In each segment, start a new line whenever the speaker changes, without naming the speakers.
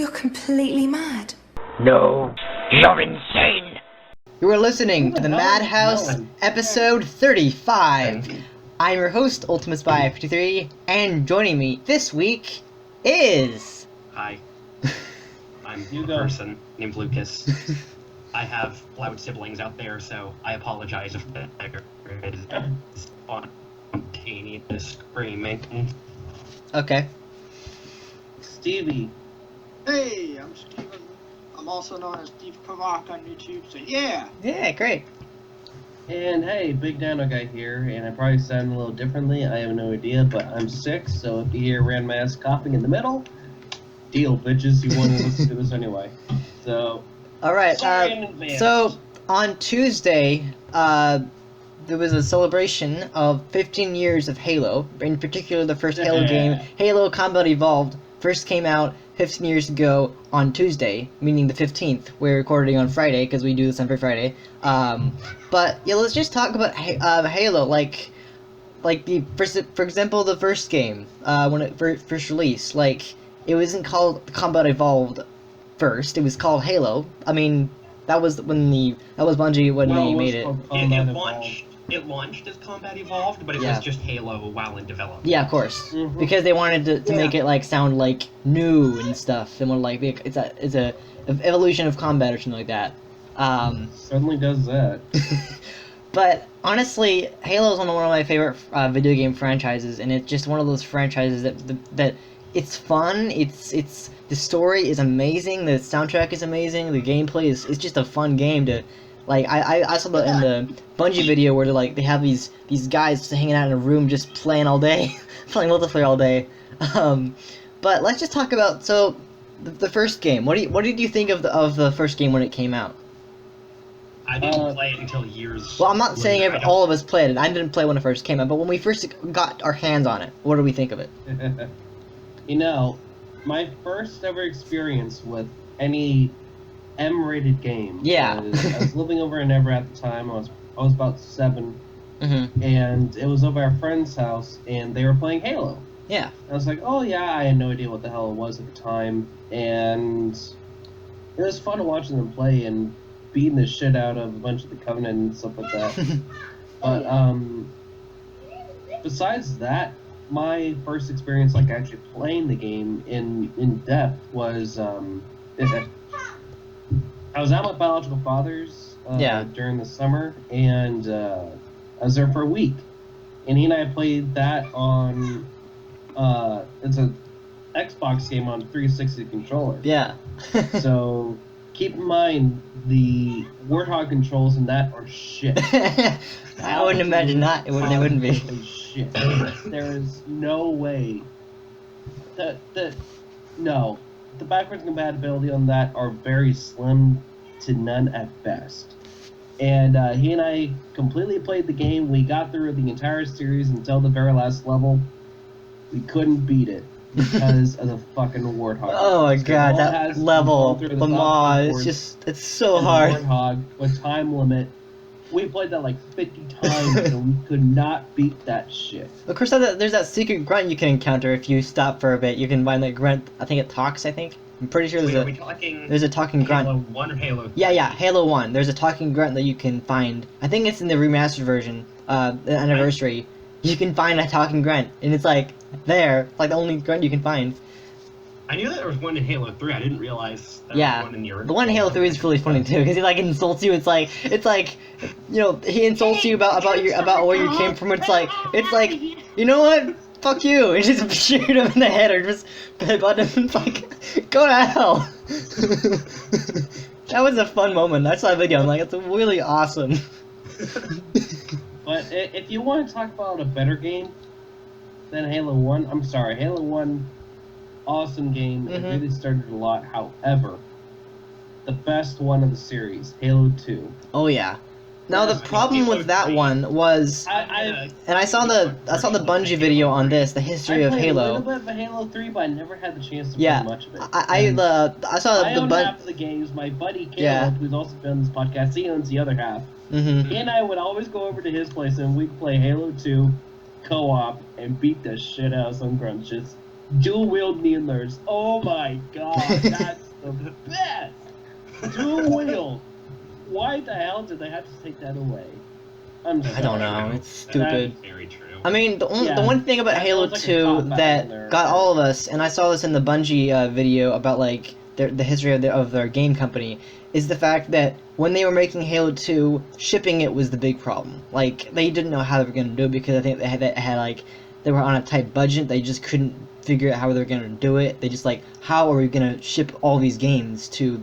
You're completely mad.
No, you're insane.
You are listening to the Madhouse, episode 35. I'm your host, Ultimate Spy 53, and joining me this week is...
Hi. I'm a person named Lucas. I have loud siblings out there, so I apologize if there is spontaneous screaming.
Okay.
Stevie.
Hey, I'm Steven. I'm also known as Steve Kovoc on YouTube, so yeah!
Yeah, great.
And hey, bigdinoguy here, and I probably sound a little differently, I have no idea, but I'm sick, so if you hear random ass coughing in the middle, deal, bitches, you want to listen to this anyway. So,
Alright,
sorry in advance.
so on Tuesday, there was a celebration of 15 years of Halo, in particular the first Halo game, Halo Combat Evolved, first came out 15 years ago on Tuesday, meaning the 15th. We're recording on Friday, because we do this every Friday. But, yeah, let's just talk about Halo, like the, for example, the first game, when it first released, like, it wasn't called Combat Evolved first, it was called Halo. I mean, that was Bungie when they made it.
It launched as Combat Evolved, but it was just Halo while in development.
Yeah, of course, because they wanted to make it like sound like new and stuff, and want to like it's a evolution of combat or something like that.
Certainly does that.
But honestly, Halo is one of my favorite video game franchises, and it's just one of those franchises that it's fun. It's the story is amazing, the soundtrack is amazing, the gameplay is just a fun game to. Like, I saw that in the Bungie video where they have these guys just hanging out in a room just playing all day, playing multiplayer all day. But let's just talk about, so, the first game. What did you think of the first game when it came out?
I didn't play it until years
Well, I'm not
later.
saying all of us played it. I didn't play when it first came out, but when we first got our hands on it, what did we think of it?
You know, my first ever experience with any M-rated game.
Yeah.
I was living over in Everett at the time. I was about 7,
Mm-hmm.
and it was over at a friend's house, and they were playing Halo.
Yeah.
I was like, oh yeah, I had no idea what the hell it was at the time, and it was fun watching them play and beating the shit out of a bunch of the Covenant and stuff like that. But besides that, my first experience like actually playing the game in depth was I was at my biological father's during the summer, and I was there for a week. And he and I played that on, it's a Xbox game on 360 controller.
Yeah.
So keep in mind, the Warthog controls in that are shit.
I wouldn't imagine not. They wouldn't be.
Shit. There is no way no. The backwards compatibility on that are very slim to none at best. And he and I completely played the game. We got through the entire series until the very last level. We couldn't beat it because of the fucking Warthog.
Oh my god, that level, the mod, it's so hard.
Warthog with time limit. We played that like 50 times and we could not beat that shit.
Of course, there's that secret grunt you can encounter if you stop for a bit. You can find that grunt. I think it talks. I'm pretty sure there's a talking grunt.
Halo 1 or Halo 3?
Yeah, Halo 1. There's a talking grunt that you can find. I think it's in the remastered version, the anniversary. You can find a talking grunt, and it's like there, like the only grunt you can find.
I knew that there was one in Halo 3. I didn't realize there was one in the original.
The one in Halo 3 is really funny too, because he like insults you. It's like you know, he insults you about where you came from. It's like you know what? Fuck you! And just shoot him in the head or just headbutt him. It's like, go to hell. That was a fun moment. I saw that video. I'm like, it's really awesome.
But if you want to talk about a better game than Halo 1, I'm sorry, Halo 1, awesome game. It really started a lot. However, the best one of the series, Halo 2.
Oh yeah. Now the problem with that one was, and I saw the Bungie video on this, the history of Halo.
I played a little bit of Halo 3, but I never had the chance to play much of it.
I saw
I own half of the games. My buddy Caleb, who's also been on this podcast, he owns the other half. He and I would always go over to his place and we'd play Halo 2 co-op and beat the shit out of some grunts. Just dual wield needlers. Oh my god, that's the best. Dual wield. Why the hell did they have to take that away? I'm sorry.
I don't know. It's stupid.
That's very true.
I mean, the
Yeah,
one thing about
that
Halo
sounds like a
2
cop-out in
that
there.
got all of us, and I saw this in the Bungie video about like the history of their game company, is the fact that when they were making Halo 2, shipping it was the big problem. Like they didn't know how they were going to do it because I think they had like they were on a tight budget. They just couldn't figure out how they were going to do it. They just like, how are we going to ship all these games to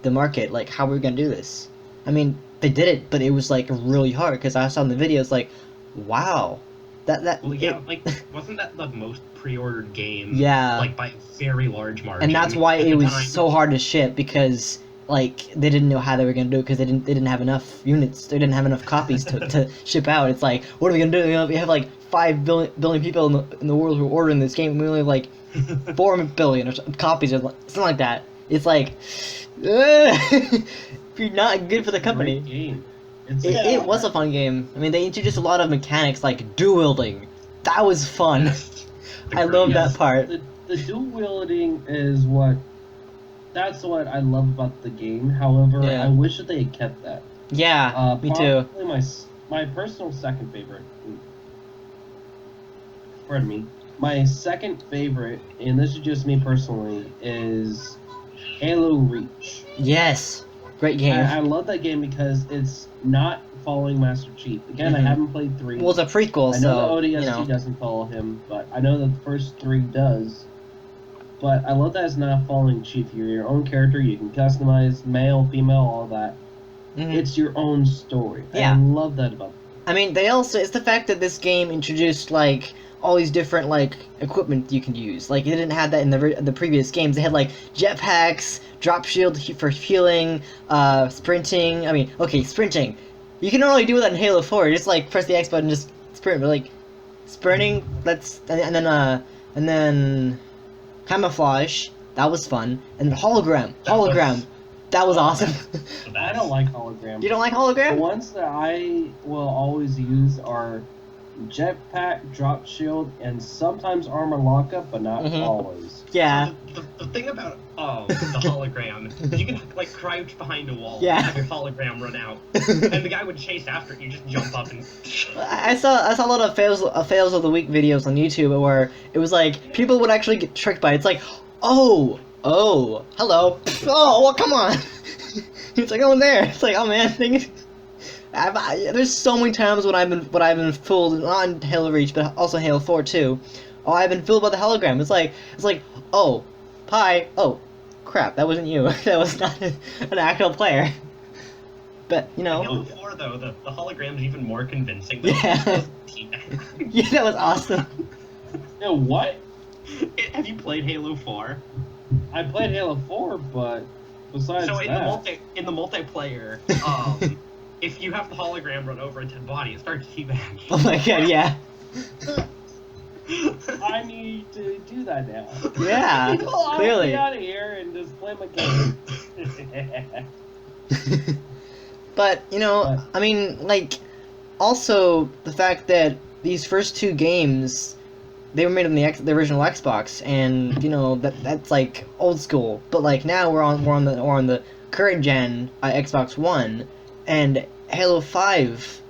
the market? Like, how are we going to do this? I mean, they did it, but it was like really hard because I saw in the videos like, wow.
Well, yeah, like, wasn't that the most pre-ordered game?
Yeah.
Like, by a very large margin.
And that's why
at
it
the
was
time.
so hard to ship, because like they didn't know how they were gonna do it because they didn't have enough units. They didn't have enough copies to ship out. It's like, what are we gonna do? You know, we have like 5 billion people in the world who are ordering this game. And we only have like 4 billion or copies or something like that. It's like, you're not good for the company.
Great game.
It was a fun game. I mean, they introduced a lot of mechanics like dual wielding. That was fun. I love that part.
The dual wielding is that's what I love about the game. However,
Yeah.
I wish that they had kept that.
Yeah, me too.
Probably my personal second favorite. Pardon me. My second favorite, and this is just me personally, is Halo Reach.
Yes, great game.
I love that game because it's not following Master Chief. Again, I
Mhm.
haven't played 3.
Well, it's a prequel,
I know
so
the
you
ODST
know.
doesn't follow him, but I know that the first 3 does. But I love that it's not following Chief. You're your own character. You can customize male, female, all that.
Mhm.
It's your own story.
Yeah.
I love that about it.
I mean, they also, it's the fact that this game introduced like all these different like equipment you can use. Like, it didn't have that in the previous games. They had like jetpacks, drop shield for healing, sprinting. I mean, okay, sprinting. You can only do that in Halo 4. You just like press the X button and just sprint. But like sprinting, and then camouflage. That was fun. And hologram. That was awesome.
I don't like hologram.
You don't like
The
hologram?
ones that I will always use are jetpack, drop shield, and sometimes armor lockup, but not
Mhm.
always.
Yeah.
So the thing about the hologram is you can like crouch behind a wall
Yeah.
and have your hologram run out, and the guy would chase after it. You just jump up and.
I saw a lot of fails of the week videos on YouTube where it was like people would actually get tricked by it. It's like, oh, hello, oh, well, come on. It's like, oh, in there. It's like, oh man, there's so many times when I've been fooled, not in Halo Reach, but also Halo 4 too. Oh, I've been fooled by the hologram. It's like, oh, hi, oh, crap, that wasn't you. That was not an actual player. But you know.
Halo 4 though, the hologram's even more convincing.
Yeah. Yeah, that was awesome.
Yeah, what?
Have you played Halo 4?
I played Halo 4, but besides
So
that...
in the multiplayer, if you have the hologram run over a dead body, it starts teabagging.
Oh my god, yeah.
I need to do that now.
Yeah,
I'll
clearly.
get out of here and just play my game.
But, you know, I mean, like, also the fact that these first 2 games, they were made on the original Xbox, and you know that's like old school. But like now we're on the current gen Xbox One, and Halo 5.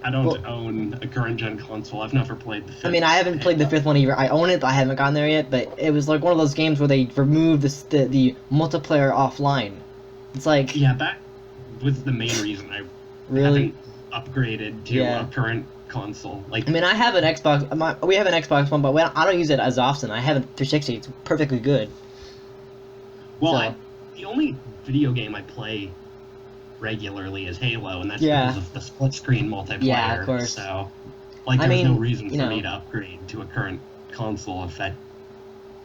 I don't own a current gen console. I've never played the 5th.
I mean, I haven't played the 5th one either. I own it, but I haven't gotten there yet. But it was like one of those games where they removed the multiplayer offline. It's like,
Yeah, that was the main reason I
really.
haven't upgraded to
Yeah.
a current console. Like,
I mean, I have an Xbox. We have an Xbox One, but I don't use it as often. I have a 360. It's perfectly good.
well,
so-
the only video game I play regularly is Halo, and that's
Yeah.
because of the split screen multiplayer.
Yeah, of course.
So, like,
I
there's no
mean,
reason
you
for
know.
me to upgrade to a current console if that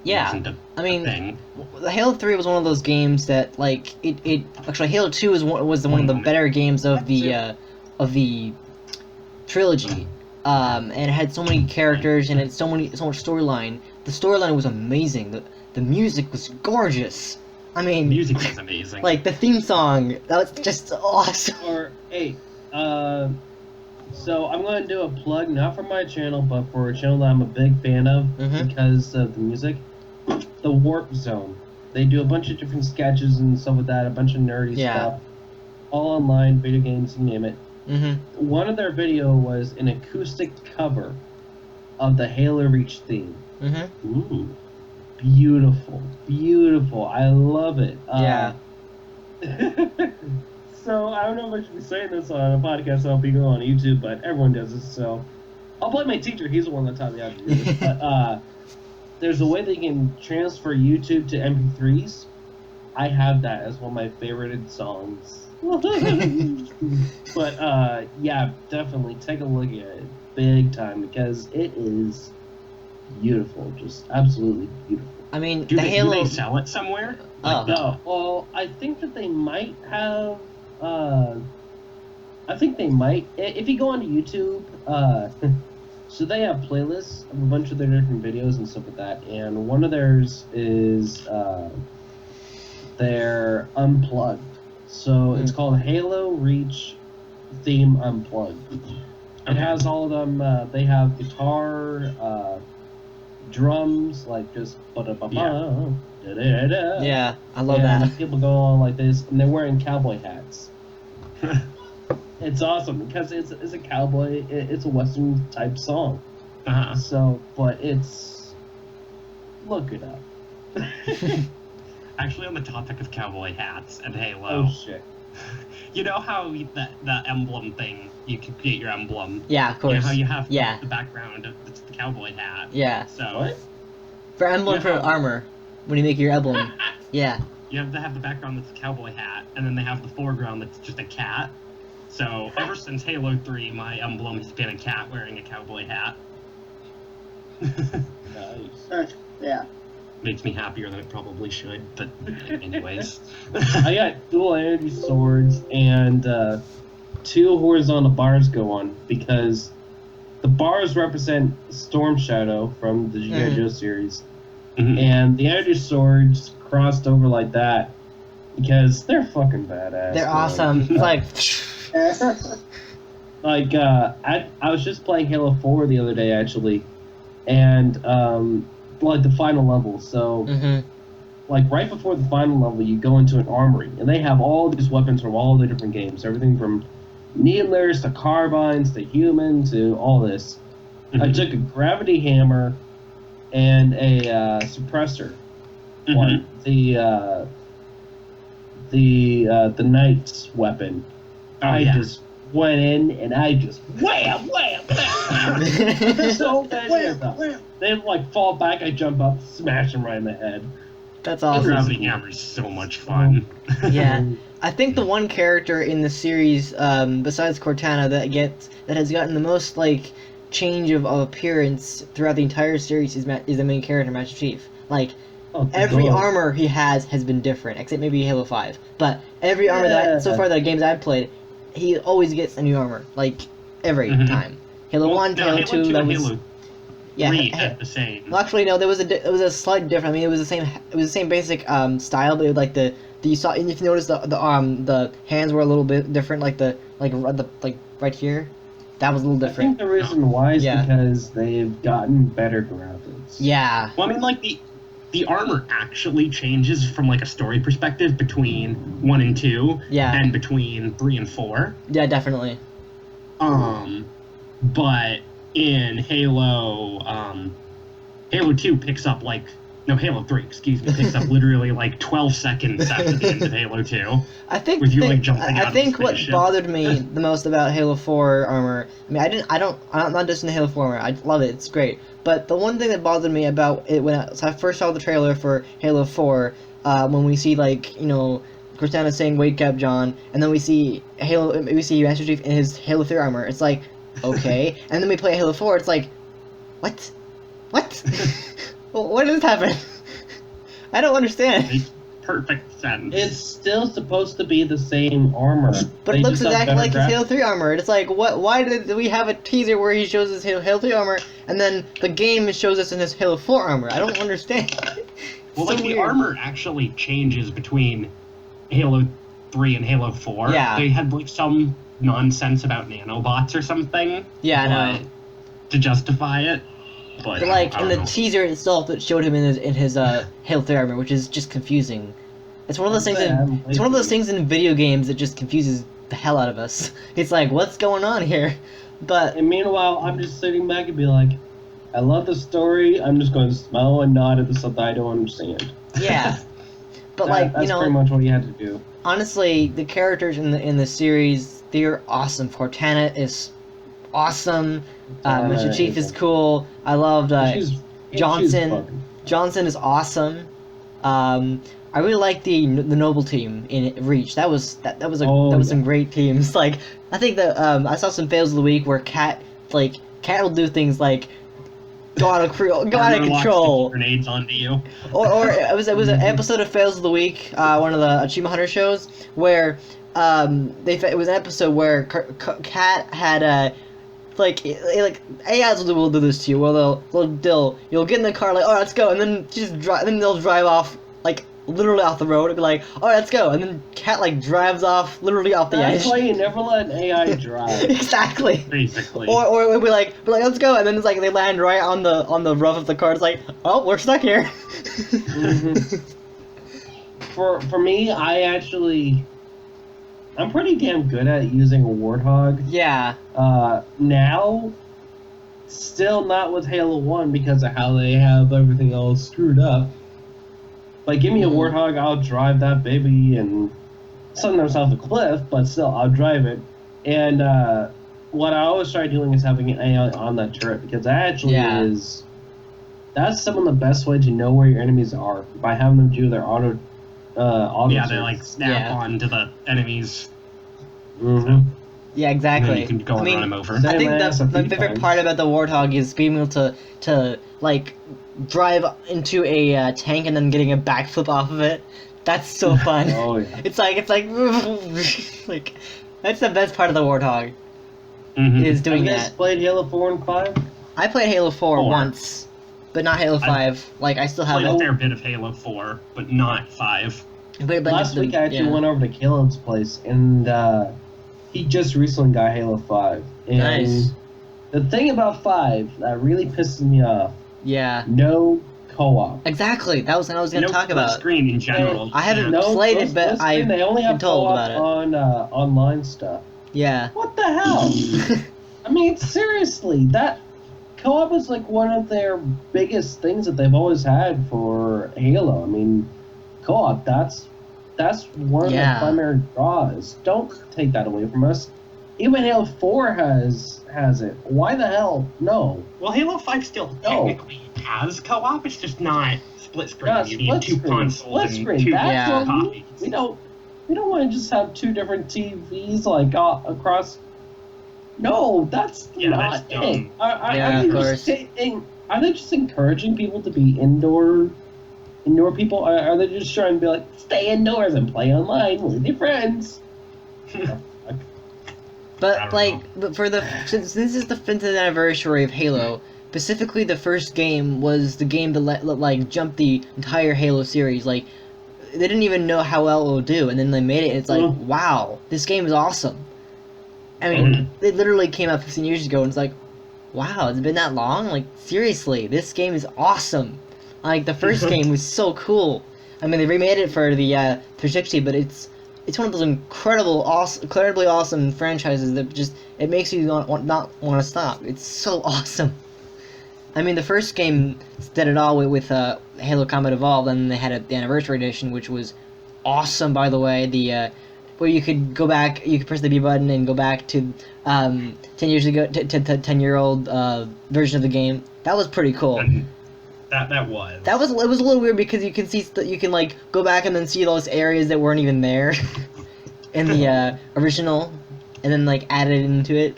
Yeah,
wasn't a
I mean,
thing.
the Halo 3 was one of those games that like it actually Halo 2 was one of the better games of the trilogy. And it had so many characters and it had so much storyline. The storyline was amazing. The music was gorgeous. I mean,
Music is amazing.
like the theme song, that was just awesome.
Or, hey, So I'm going to do a plug, not for my channel, but for a channel that I'm a big fan of
Mhm.
because of the music. The Warp Zone. They do a bunch of different sketches and stuff like that, a bunch of nerdy
Yeah.
stuff. All online, video games, you name it.
Mm-hmm.
One of their video was an acoustic cover of the Halo Reach theme.
Mm-hmm.
Ooh.
Beautiful. Beautiful. I love it.
Yeah.
So, I don't know if I should be saying this on a podcast, I'll be going on YouTube, but everyone does this, so... I'll blame my teacher, he's the one that taught me how to do this. But, there's a way that you can transfer YouTube to MP3s. I have that as one of my favorited songs. But, yeah, definitely take a look at it big time, because it is beautiful. Just absolutely beautiful.
I mean,
Do
the
they,
Halo.
do they sell it somewhere?
Oh.
No, well, I think that they might have. I think they might. If you go onto YouTube, so they have playlists of a bunch of their different videos and stuff like that, and one of theirs is their Unplugged. So it's called Halo Reach Theme Unplugged. It has all of them. They have guitar, drums, like just da-da-ba-ba,
Yeah, I love
and
that.
people go on like this, and they're wearing cowboy hats. It's awesome because it's a cowboy. It's a western type song.
Uh-huh.
So, but it's look it up.
Actually, on the topic of cowboy hats and Halo,
Oh shit!
you know how the emblem thing, you can create your emblem.
Yeah, of
You
course.
know how you have
Yeah.
the background of it's the cowboy hat.
Yeah.
So
What?
For emblem
Yeah.
for armor, when you make your emblem. Yeah.
you have to have the background that's a cowboy hat, and then they have the foreground that's just a cat. So ever since Halo 3, my emblem has been a cat wearing a cowboy hat.
Nice.
Yeah.
Makes me happier than it probably should, but anyways.
I got dual energy swords and 2 horizontal bars go on because the bars represent Storm Shadow from the G.I. Joe series,
Mhm.
and the energy swords crossed over like that because they're fucking badass.
They're
man.
awesome. It's like.
Like I was just playing Halo 4 the other day actually, and like the final level. So
Mm-hmm.
like right before the final level, you go into an armory, and they have all these weapons from all the different games, everything from needlers to carbines to human to all this. I
Mhm.
took a gravity hammer and a suppressor.
Mhm.
One, the knight's weapon.
Oh,
I
yeah.
just went in and I just wham, wham, wham. So many of them. They like fall back, I jump up, smash them right in the head.
That's
The
awesome.
gravity hammer is so much fun.
Yeah. I think the one character in the series, besides Cortana, that has gotten the most like change of appearance throughout the entire series is the main character, Master Chief. Like
Oh, the
every
dog.
armor he has been different, except maybe Halo 5. But every armor that so far the games I've played, he always gets a new armor, like every
Mhm.
time. Halo
Well,
1,
no,
Halo
Halo
2,
2
that
and
was
Halo
yeah.
3 had the same.
Well, actually, no. There was a slight difference. I mean, it was the same basic style, but it, like the you saw, and if you notice the hands were a little bit different, like right here, that was a little
I
different.
think the reason why is
Yeah.
because they've gotten better graphics.
Yeah,
Well, I mean, like, the armor actually changes from, like, a story perspective between 1 and 2,
Yeah.
and between 3 and 4.
yeah, definitely.
But in Halo 2 picks up, like, no, Halo 3, excuse me, picks up literally, like, 12 seconds after the end of Halo 2.
I think
With you, like, jumping out
I
of
think
the
what
spaceship.
bothered me the most about Halo 4 armor. I mean, I'm not just in the Halo 4 armor. I love it. It's great. But the one thing that bothered me about it so I first saw the trailer for Halo 4, when we see Cortana saying "Wake up, John," and then we see Master Chief in his Halo 3 armor. It's like, okay, and then we play Halo 4. It's like, what? What does happen? I don't understand.
Makes perfect sense.
It's still supposed to be the same armor.
But
They
it looks
just have
exactly
better
like his
graphics.
Halo 3 armor. It's like, what? Why did we have a teaser where he shows his Halo 3 armor, and then the game shows us in his Halo 4 armor? I don't understand.
Well,
So
like, the
weird.
armor actually changes between Halo 3 and Halo 4,
Yeah.
they had like some nonsense about nanobots or something.
Yeah, I know.
To justify it.
But like
I
in
don't
the
know.
teaser itself, it showed him in his Halo 3 armor, which is just confusing. It's one of those things. It's one of those things in video games that just confuses the hell out of us. It's like, what's going on here? But
And meanwhile, I'm just sitting back and be like, I love the story. I'm just going to smile and nod at the stuff that I don't understand.
yeah, but like
That's pretty much what you had to do.
honestly, the characters in the series, they're awesome. Cortana is awesome. Mr. Chief is cool. I loved Johnson.
Fun.
Johnson is awesome. I really like the Noble team in Reach. That was some great teams. Like I think that I saw some fails of the week where Cat will do things like go out of control.
Grenades onto you.
Or it was an episode of Fails of the Week, one of the Achievement Hunter shows, where it was an episode where Cat had like AIs will do this to you. Well, you'll get in the car like, oh, let's go, and then they'll drive off like literally off the road and be like, oh, let's go, and then Cat like drives off literally off the edge.
That's why you never let an AI drive.
Exactly.
Basically.
Or we'll be like, let's go, and then it's like they land right on the roof of the car. It's like, oh, we're stuck here.
For me, I'm pretty damn good at using a Warthog.
Yeah.
Now, still not with Halo 1 because of how they have everything all screwed up. Like, give me a Warthog, I'll drive that baby and sometimes off a cliff, but still, I'll drive it. And what I always try doing is having an AI on that turret because that actually that's some of the best way to know where your enemies are by having them do their auto.
Yeah, they like snap onto the enemies.
Mm-hmm.
Yeah, exactly.
And then you can go and run them over.
I think my favorite part about the Warthog is being able to like drive into a tank and then getting a backflip off of it. That's so fun.
Oh yeah.
It's like like that's the best part of the Warthog.
Mm-hmm.
Is doing
Have you guys
that.
played Halo 4 and 5?
I played Halo 4 once, but not Halo 5. Like I still have
played a fair bit of Halo 4, but not 5.
Last week I actually went over to Caleb's place and he just recently got Halo 5. And
Nice.
the thing about 5 that really pisses me off, no co-op.
Exactly. That was what I was going to talk about.
Screen in general.
I haven't played it, but I've
they only have
been told
co-op
about it.
on online stuff.
Yeah.
What the hell? I mean, seriously, that co-op is like one of their biggest things that they've always had for Halo. I mean, co-op, that's one of the primary draws. Don't take that away from us. Even Halo 4 has it. Why the hell? No.
Well, Halo 5 still technically has co-op. It's just not split screen.
Yeah,
you need two consoles
split
and
screen.
two
That's what
copies.
we don't want to just have two different TVs like across. No, that's not
dumb.
it. Are they just encouraging people to be indoor people? Are they just trying to be like, stay indoors and play online with your friends?
But since this is the 50th anniversary of Halo, specifically the first game was the game that jumped the entire Halo series. Like they didn't even know how well it would do, and then they made it. And it's like, wow, this game is awesome. I mean, it literally came out 15 years ago, and it's like, wow, has it been that long? Like seriously, this game is awesome. Like the first game was so cool. I mean, they remade it for the 360, but it's one of those incredibly awesome franchises that just it makes you not want to stop. It's so awesome. I mean, the first game did it all with Halo Combat Evolved, and they had the Anniversary Edition, which was awesome, by the way. The where you could go back, you could press the B button and go back to 10 years ago, to 10-year-old version of the game. That was pretty cool.
That was.
It was a little weird because you can see you can like go back and then see those areas that weren't even there in the original, and then like add it into it.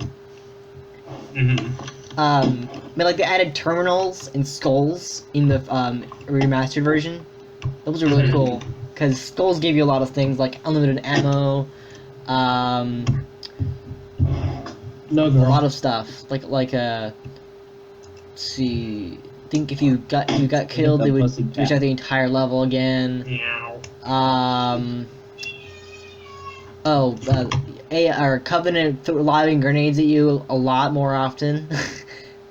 But like they added terminals and skulls in the remastered version. Those were really cool because skulls gave you a lot of things like unlimited ammo, a lot of stuff like let's see. I think if you got killed, they would reset the entire level again. Oh, or Covenant lobbing grenades at you a lot more often.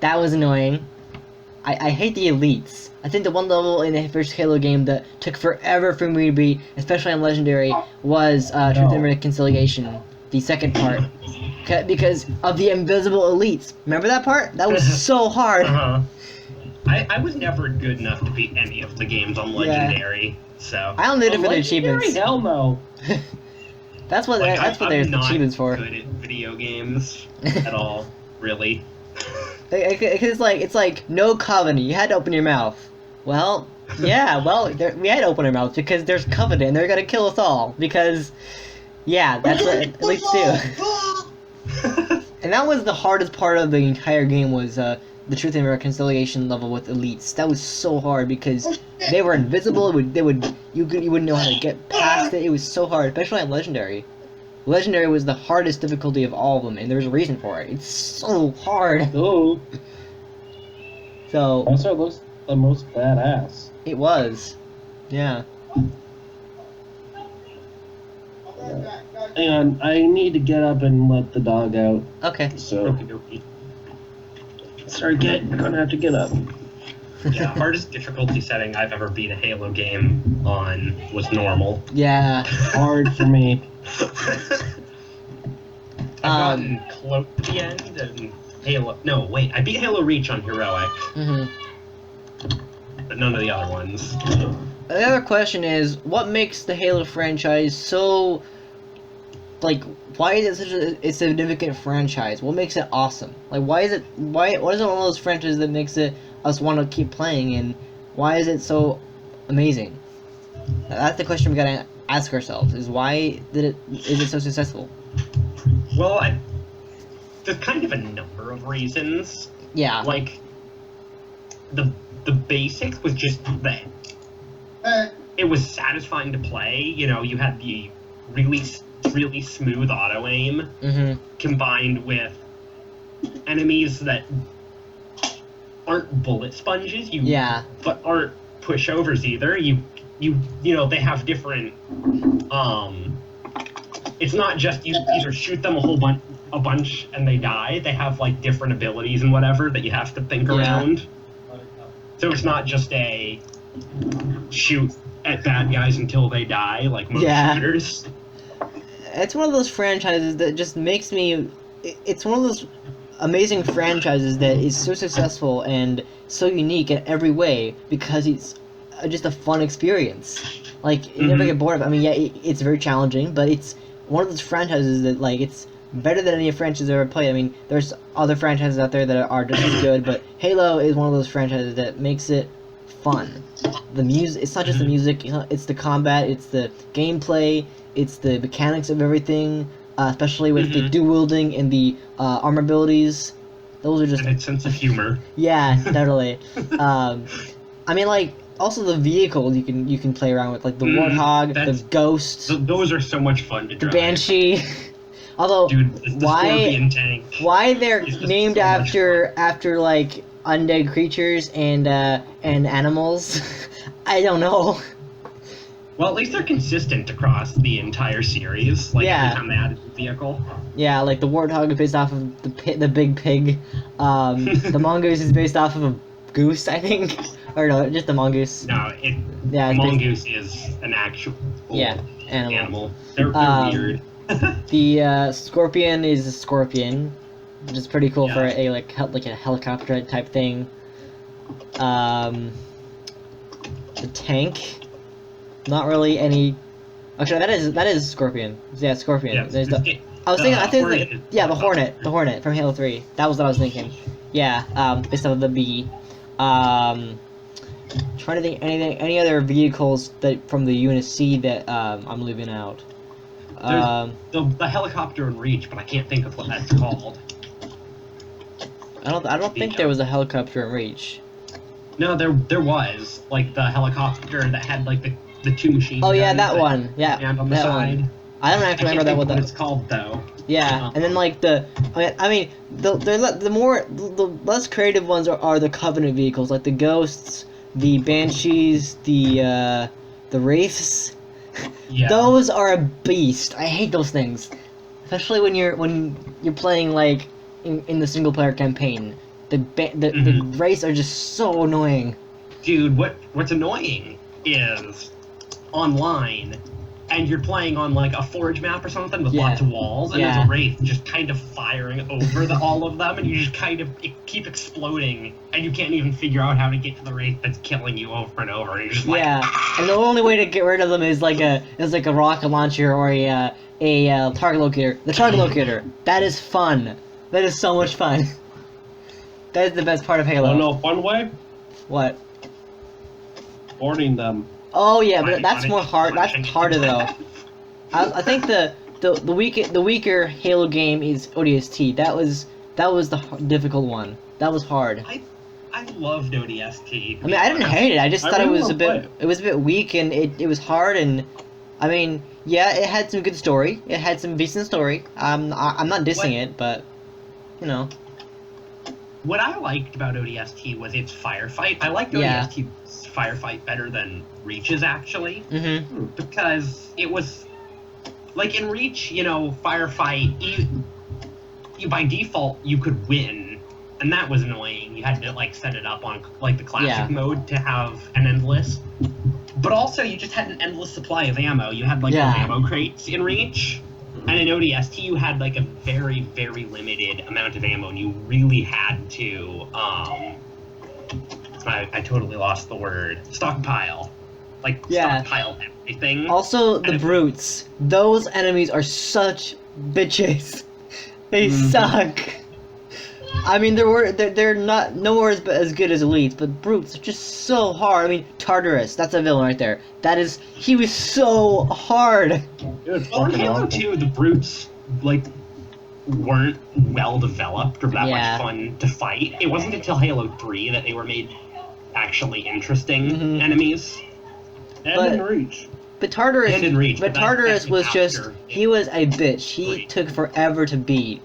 That was annoying. I hate the elites. I think the one level in the first Halo game that took forever for me to beat, especially on Legendary, was Truth and Reconciliation, the second part. Because of the invisible elites. Remember that part? That was so hard.
I was never good enough to beat any of the games on Legendary, so...
I only did it for the achievements.
Hell no.
That's what there's achievements for.
I'm not good at video games at all, really.
It's like no Covenant. You had to open your mouth. Well, yeah. Well, we had to open our mouths because there's Covenant and they're gonna kill us all. Because, yeah, that's what elites do. And that was the hardest part of the entire game was the Truth and Reconciliation level with elites. That was so hard because they were invisible. You wouldn't know how to get past it. It was so hard, especially on Legendary. Legendary was the hardest difficulty of all of them, and there's a reason for it. It's so hard.
Oh.
So.
Also, looks the most badass.
It was. Yeah.
Hang on, I need to get up and let the dog out.
Okay.
So.
Okey-dokey.
Sorry, gonna have to get up.
Yeah, hardest difficulty setting I've ever beat a Halo game on was normal.
Yeah.
Hard for me.
I've gotten close to the end and Halo... No, wait, I beat Halo Reach on Heroic. But none of the other ones.
The other question is, what makes the Halo franchise so... Like, why is it such a significant franchise? What makes it awesome? Like, what is it one of those franchises that makes it us want to keep playing, and why is it so amazing? That's the question we gotta ask ourselves, is why is it so successful?
Well, there's kind of a number of reasons.
Yeah.
Like, the basics was just that it was satisfying to play. You know, you had the really smooth auto aim combined with enemies that aren't bullet sponges, but aren't pushovers either. You know, they have different it's not just you either shoot them a bunch and they die. They have like different abilities and whatever that you have to think around. So it's not just a shoot at bad guys until they die like most shooters.
It's one of those franchises that just makes me... It's one of those amazing franchises that is so successful and so unique in every way because it's just a fun experience. Like, you never get bored of it. I mean, yeah, it's very challenging, but it's one of those franchises that, like, it's better than any franchise I've ever played. I mean, there's other franchises out there that are just as good, but Halo is one of those franchises that makes it fun. The music, it's not just the music, it's the combat, it's the gameplay, it's the mechanics of everything, especially with the dual wielding and the armor abilities. Those are just...
And its sense of humor.
Yeah, totally. I mean, like, also the vehicles you can play around with, like the Warthog, the Ghost.
Those are so much fun to drive.
The Banshee. Although,
dude, the Scorpion tank.
Why they're named after like undead creatures and animals? I don't know.
Well, at least they're consistent across the entire series. Like every time they added a vehicle. Yeah,
like the Warthog is based off of the big pig. The Mongoose is based off of a goose, I think. Or no, just the Mongoose.
No, Mongoose is an actual animal. They're weird.
The Scorpion is a scorpion, which is pretty cool for a like a helicopter type thing. The tank. Not really any. Actually, that is Scorpion. Yeah, Scorpion.
Yeah,
There's the. I think the Hornet from Halo 3. That was what I was thinking. Yeah, based off of the bee. Trying to think any other vehicles that from the UNSC that I'm leaving out.
The helicopter in Reach, but I can't think of what that's called.
I don't think there was a helicopter in Reach.
No, there was like the helicopter that had like the two machine guns.
Oh yeah, that one. Yeah,
and on the
that
side.
One. I don't actually remember what
it's called though.
Yeah, and then like the less creative ones are the Covenant vehicles, like the Ghosts, the Banshees, the Wraiths.
Yeah.
Those are a beast. I hate those things, especially when you're playing like in the single player campaign. The race are just so annoying.
Dude, what's annoying is online, and you're playing on like a forge map or something with lots of walls, and there's a wraith just kind of firing over all of them, and you just kind of keep exploding, and you can't even figure out how to get to the wraith that's killing you over and over. And you're just like,
and the only way to get rid of them is like a rocket launcher or a target locator. The target locator, that is fun. That is so much fun. That is the best part of Halo.
Oh no, fun way?
What?
Boarding them.
Oh yeah, but that's more hard. That's harder though. I think the weaker Halo game is ODST. That was the difficult one. That was hard.
I loved ODST.
I mean, I didn't hate it. I just thought it
really
was a bit. It was a bit weak and it was hard and, I mean, yeah, it had some good story. It had some decent story. I'm not dissing it, but, you know.
What I liked about ODST was its firefight. I liked ODST's firefight better than Reach's, actually.
Mm-hmm.
Because it was... Like, in Reach, you know, firefight, you by default, you could win. And that was annoying. You had to, like, set it up on, like, the classic mode to have an endless. But also, you just had an endless supply of ammo. You had, like, the ammo crates in Reach. And in ODST, you had, like, a very, very limited amount of ammo, and you really had to, I totally lost the word. Stockpile. Like, stockpile everything.
Also, the brutes. Those enemies are such bitches. They suck. I mean, they're not nowhere as good as elites, but brutes are just so hard. I mean, Tartarus, that's a villain right there. He was so hard.
Well, in Halo 2, the brutes, like, weren't well developed or that much fun to fight. It wasn't until Halo 3 that they were made actually interesting enemies.
And in Reach.
But Tartarus,
and in Reach,
but Tartarus was he was a bitch. He took forever to beat.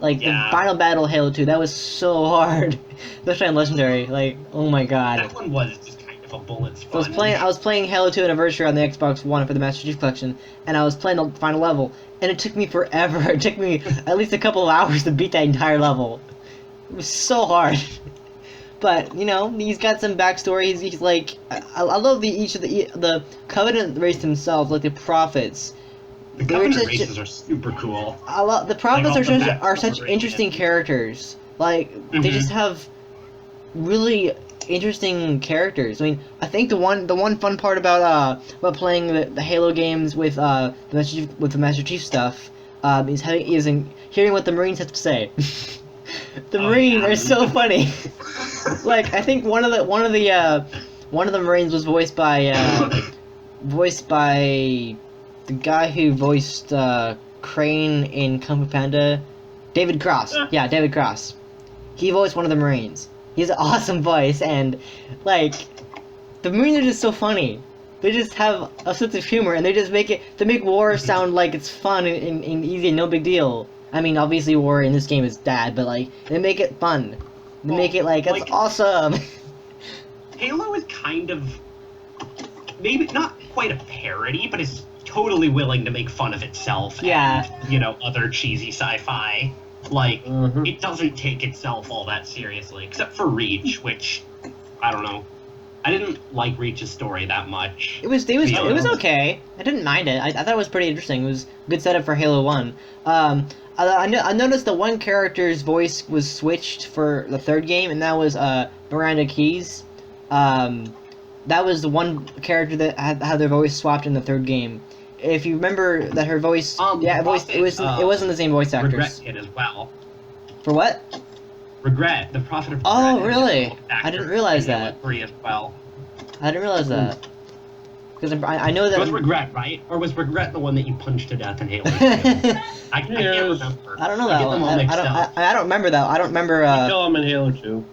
Like, the final battle of Halo 2, that was so hard. Especially on Legendary, like, oh my god.
That one was just kind of a bullet sponge.
So I was playing Halo 2 Anniversary on the Xbox One for the Master Chief Collection, and I was playing the final level, and it took me forever. It took me at least a couple of hours to beat that entire level. It was so hard. But, you know, he's got some backstory. He's like, I love each of the Covenant race themselves, like the Prophets.
The Covenant races are super cool.
The Prophets are such interesting characters. Like, they just have really interesting characters. I mean, I think the one fun part about playing the Halo games with the Master Chief stuff is hearing what the Marines have to say. The Marines are so funny. Like, I think one of the Marines was voiced by the guy who voiced Crane in Kung Fu Panda, David Cross. Yeah, David Cross. He voiced one of the Marines. He has an awesome voice, and, like, the Marines are just so funny. They just have a sense of humor, and they make war sound like it's fun and easy and no big deal. I mean, obviously war in this game is bad, but, like, they make it fun. They make it like, it's awesome.
Halo is kind of, maybe not quite a parody, but it's totally willing to make fun of itself and, you know, other cheesy sci-fi. Like, it doesn't take itself all that seriously, except for Reach, which, I don't know. I didn't like Reach's story that much.
It was okay. I didn't mind it. I thought it was pretty interesting. It was a good setup for Halo 1. I noticed the one character's voice was switched for the third game, and that was Miranda Keyes. That was the one character that had their voice swapped in the third game. If you remember that her voice, it wasn't the same voice actors.
Regret it as well.
For what?
Regret, the Prophet of Regret.
Oh, really? I didn't realize that.
3 as well.
I didn't realize that. Because I know that.
It was Regret, right? Or was Regret the one that you punched to death in Halo 2? I can't remember.
I don't know that one. I don't remember that. I don't remember.
You kill him in Halo 2.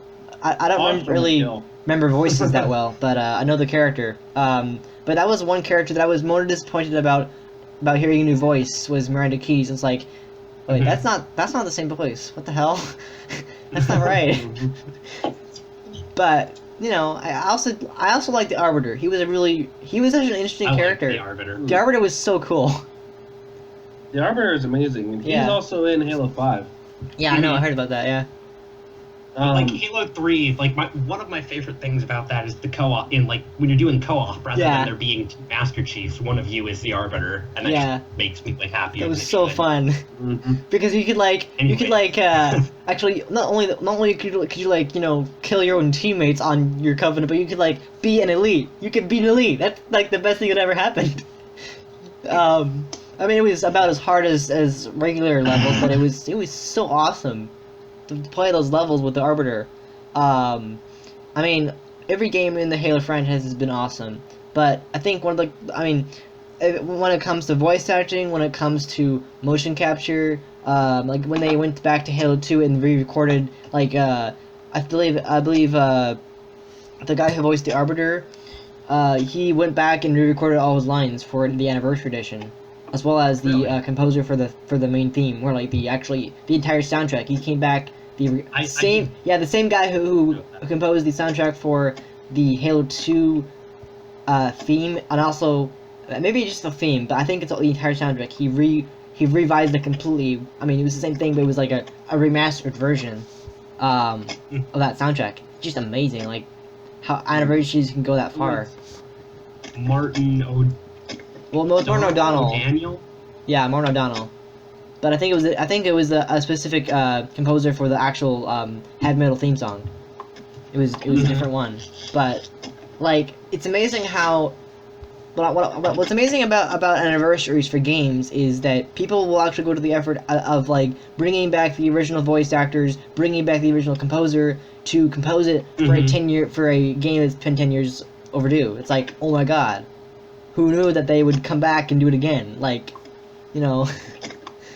I don't really remember voices that well, but I know the character. But that was one character that I was more disappointed about hearing a new voice was Miranda Keyes. It's like, wait, that's not the same voice. What the hell? That's not right. But you know, I also like the Arbiter. He was such an interesting
I like
character.
the Arbiter.
The Arbiter was so cool.
The Arbiter is amazing, and he's
Yeah.
also in Halo 5.
Yeah, I know. I heard about that. Yeah.
Like Halo 3, like one of my favorite things about that is the co-op. In like when you're doing co-op, rather
Yeah.
than there being two Master Chiefs, one of you is the Arbiter, and that
Yeah.
just makes me like happy.
It was so fun
Mhm.
because you could actually not only could you like, you know, kill your own teammates on your Covenant, but you could like be an elite. You could be an elite. That's like the best thing that ever happened. I mean, it was about as hard as regular levels, but it was so awesome to play those levels with the Arbiter. I mean, every game in the Halo franchise has been awesome, but I think when it comes to voice acting, when it comes to motion capture, like when they went back to Halo 2 and re-recorded, like I believe the guy who voiced the Arbiter, he went back and re-recorded all his lines for the anniversary edition, as well as the
Really?
composer for the main theme, or like the entire soundtrack. He came back. The same guy who composed the soundtrack for the Halo 2 theme, and also maybe just the theme, but I think it's the entire soundtrack. He revised it completely. I mean, it was the same thing, but it was like a remastered version of that soundtrack. Just amazing, like how anniversaries can go that far.
Martin
Martin O'Donnell.
Daniel.
Yeah, Martin O'Donnell. But I think it was a specific composer for the actual heavy metal theme song. It was a different one. But like, it's amazing how. What's amazing about anniversaries for games is that people will actually go to the effort of like bringing back the original voice actors, bringing back the original composer to compose it for a game that's been 10 years overdue. It's like, oh my god, who knew that they would come back and do it again? Like, you know.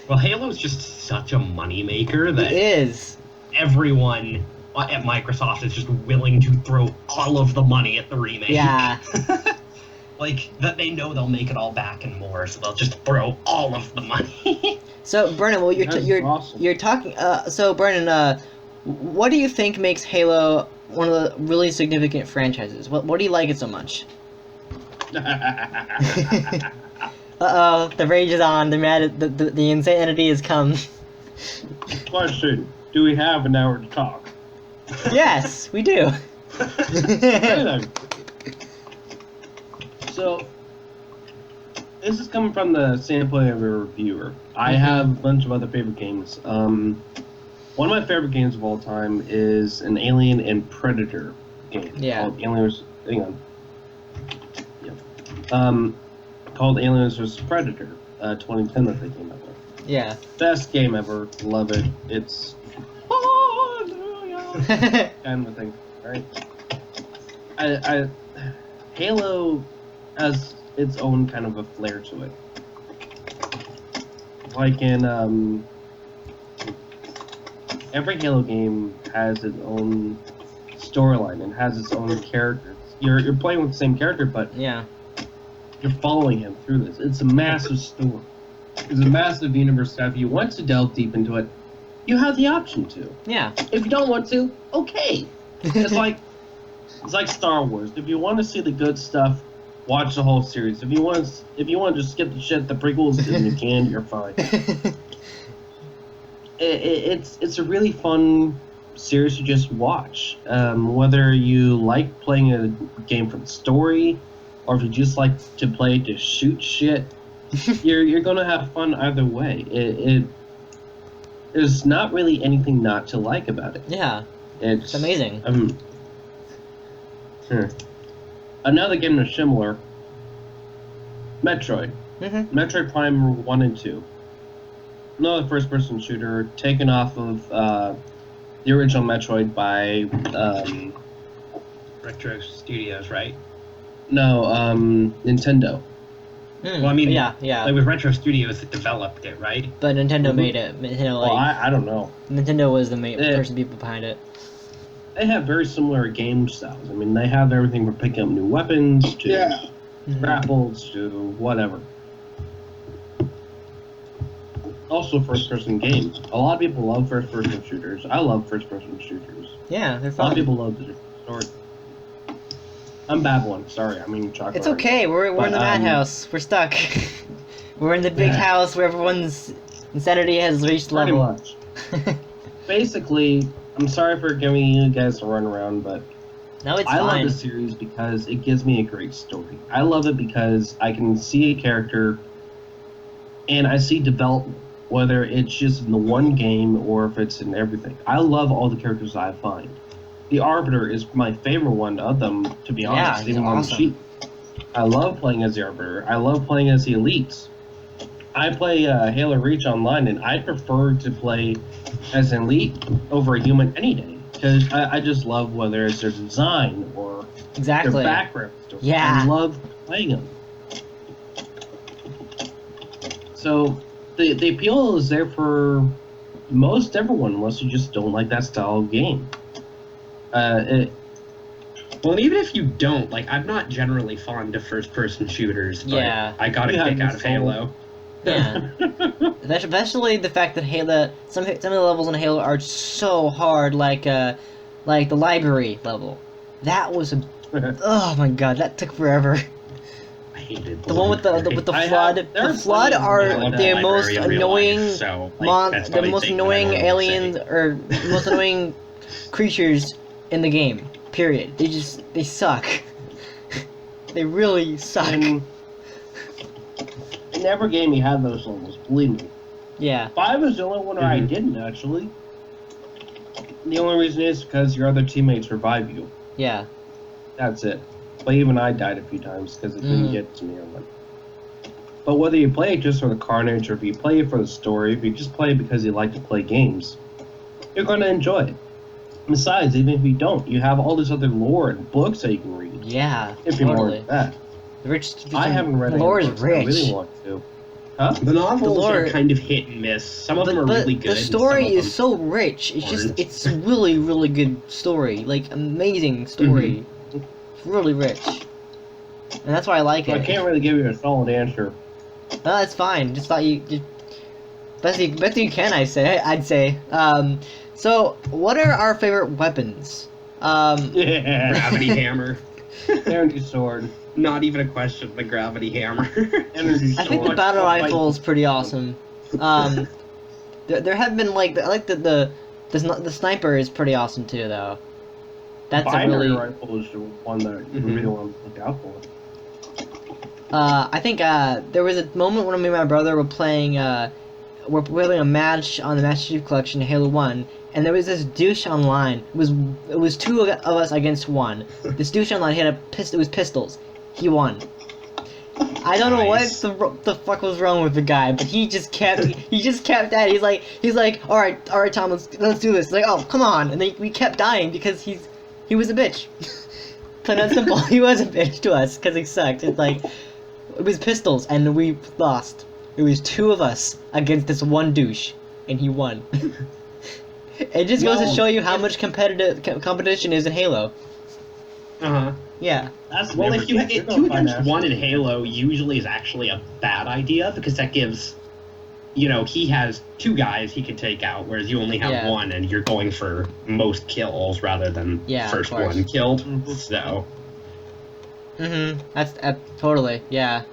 Well, Halo's just such a moneymaker that
It is.
everyone at Microsoft is just willing to throw all of the money at the remake.
Yeah.
Like, that they know they'll make it all back and more, so they'll just throw all of the money.
So, Brennan, well,
Awesome.
you're talking. So, Brennan, what do you think makes Halo one of the really significant franchises? What do you like it so much? Uh-oh, the rage is on. The insanity has come.
Question: do we have an hour to talk?
Yes, we do.
So, this is coming from the standpoint of a reviewer. I have a bunch of other favorite games. One of my favorite games of all time is an Alien and Predator game.
Yeah.
Called Aliens. Hang on. Yep. Called Aliens vs. Predator. 2010 that they came out with.
Yeah.
Best game ever. Love it. It's kind of a thing, right? Halo has its own kind of a flair to it. Like in every Halo game has its own storyline and has its own characters. You're playing with the same character, but
Yeah.
you're following him through this. It's a massive story. It's a massive universe. If you want to delve deep into it, you have the option to.
Yeah.
If you don't want to, okay. It's like Star Wars. If you want to see the good stuff, watch the whole series. If you want to just skip the prequels, then you can. You're fine. It's a really fun series to just watch. Whether you like playing a game for the story, or if you just like to play to shoot shit, you're gonna have fun either way. There's not really anything not to like about it.
Yeah.
It's
amazing.
Another game that's similar, Metroid.
Mm-hmm.
Metroid Prime 1 and 2. Another first-person shooter taken off of the original Metroid by
Retro Studios, right?
No, Nintendo.
Well, I mean,
yeah.
It was Retro Studios that developed it, right?
But Nintendo made it. Nintendo,
Well, I don't know.
Nintendo was the main person, people behind it.
They have very similar game styles. I mean, they have everything from picking up new weapons to grapples to whatever. Also, first-person games. A lot of people love first-person shooters. I love first-person shooters.
Yeah, they're
A lot
fun.
of people love the story. I'm bad one. Sorry, I mean chocolate.
It's okay. We're in the madhouse. We're stuck. We're in the big house where everyone's insanity has reached
Pretty
level.
much. Basically, I'm sorry for giving you guys a run around, but
No, it's
I
fine.
love the series because it gives me a great story. I love it because I can see a character and I see development, whether it's just in the one game or if it's in everything. I love all the characters I find. The Arbiter is my favorite one of them, to be honest,
he's
even on the
awesome.
sheet. I love playing as the Arbiter. I love playing as the Elites. I play Halo Reach online, and I prefer to play as an Elite over a human any day. Because I just love whether it's their design or
Exactly.
their background story.
Yeah.
I love playing them. So the appeal is there for most everyone, unless you just don't like that style of game.
Well, even if you don't, like, I'm not generally fond of first-person shooters, but
Yeah.
I got a
Yeah,
kick out of
so-
Halo.
Yeah. Especially the fact that Halo, some of the levels in Halo are so hard, like the library level. That was oh my god, that took forever.
I hated
The one with the
I
flood.
have- there
The
are
flood
plenty of
are
them like
the
that.
most
Library in real
annoying
life, so, like, that's
the
my
most
thing that I
annoying
normally
aliens
say.
or most annoying creatures in the game. Period. They suck. They really suck.
In every game you have those levels, believe me.
Yeah.
5 is the only one where I
Mhm.
didn't, actually. The only reason is because your other teammates revive you.
Yeah.
That's it. But even I died a few times because it didn't
Mhm.
get to me on one. But whether you play it just for the carnage or if you play it for the story, if you just play it because you like to play games, you're going to enjoy it. Besides, even if you don't, you have all this other lore and books that you can read.
Yeah.
If you're more
Totally.
into that.
Rich.
I haven't read
The
any
lore is
books.
rich.
I really want to. Huh?
The novels
lore-
are kind of hit and miss. Some of them are
But
really good.
the
and
story
some of
is so rich. It's just
aren't.
it's really really good story. Like amazing story. It's really rich. And that's why I like
So I
it.
can't really give you a solid answer.
No, that's fine. Just thought you best you can. I'd say. So what are our favorite weapons?
Yeah.
Gravity hammer.
Energy sword.
Not even a question. The gravity hammer.
Energy sword.
I think the battle
Fight.
rifle is pretty awesome. There have been like I like the sniper is pretty awesome too though. That's a
Binary
really
rifle is the one that you really want to look out for.
I think there was a moment when me and my brother were playing we're playing a match on the Master Chief Collection Halo 1, and there was this douche online. It was two of us against one. This douche online had it was pistols. He won. I don't know
Nice.
what the fuck was wrong with the guy, but he just kept at it. He's like, all right, Tom, let's do this. Like, oh, come on, and then we kept dying because he was a bitch. Plain and simple, he was a bitch to us because he sucked. It's like it was pistols, and we lost. It was two of us against this one douche, and he won. It just goes to
Well,
show you how much competition is in Halo.
Uh-huh.
Yeah.
That's
Well,
never
if you
changed. You're
two
gonna find
against one in
actually-
Halo usually is actually a bad idea because that gives, he has two guys he can take out, whereas you only have
Yeah.
one, and you're going for most kills rather than
Yeah, of
first
course.
one killed.
Mhm.
So,
That's totally, yeah.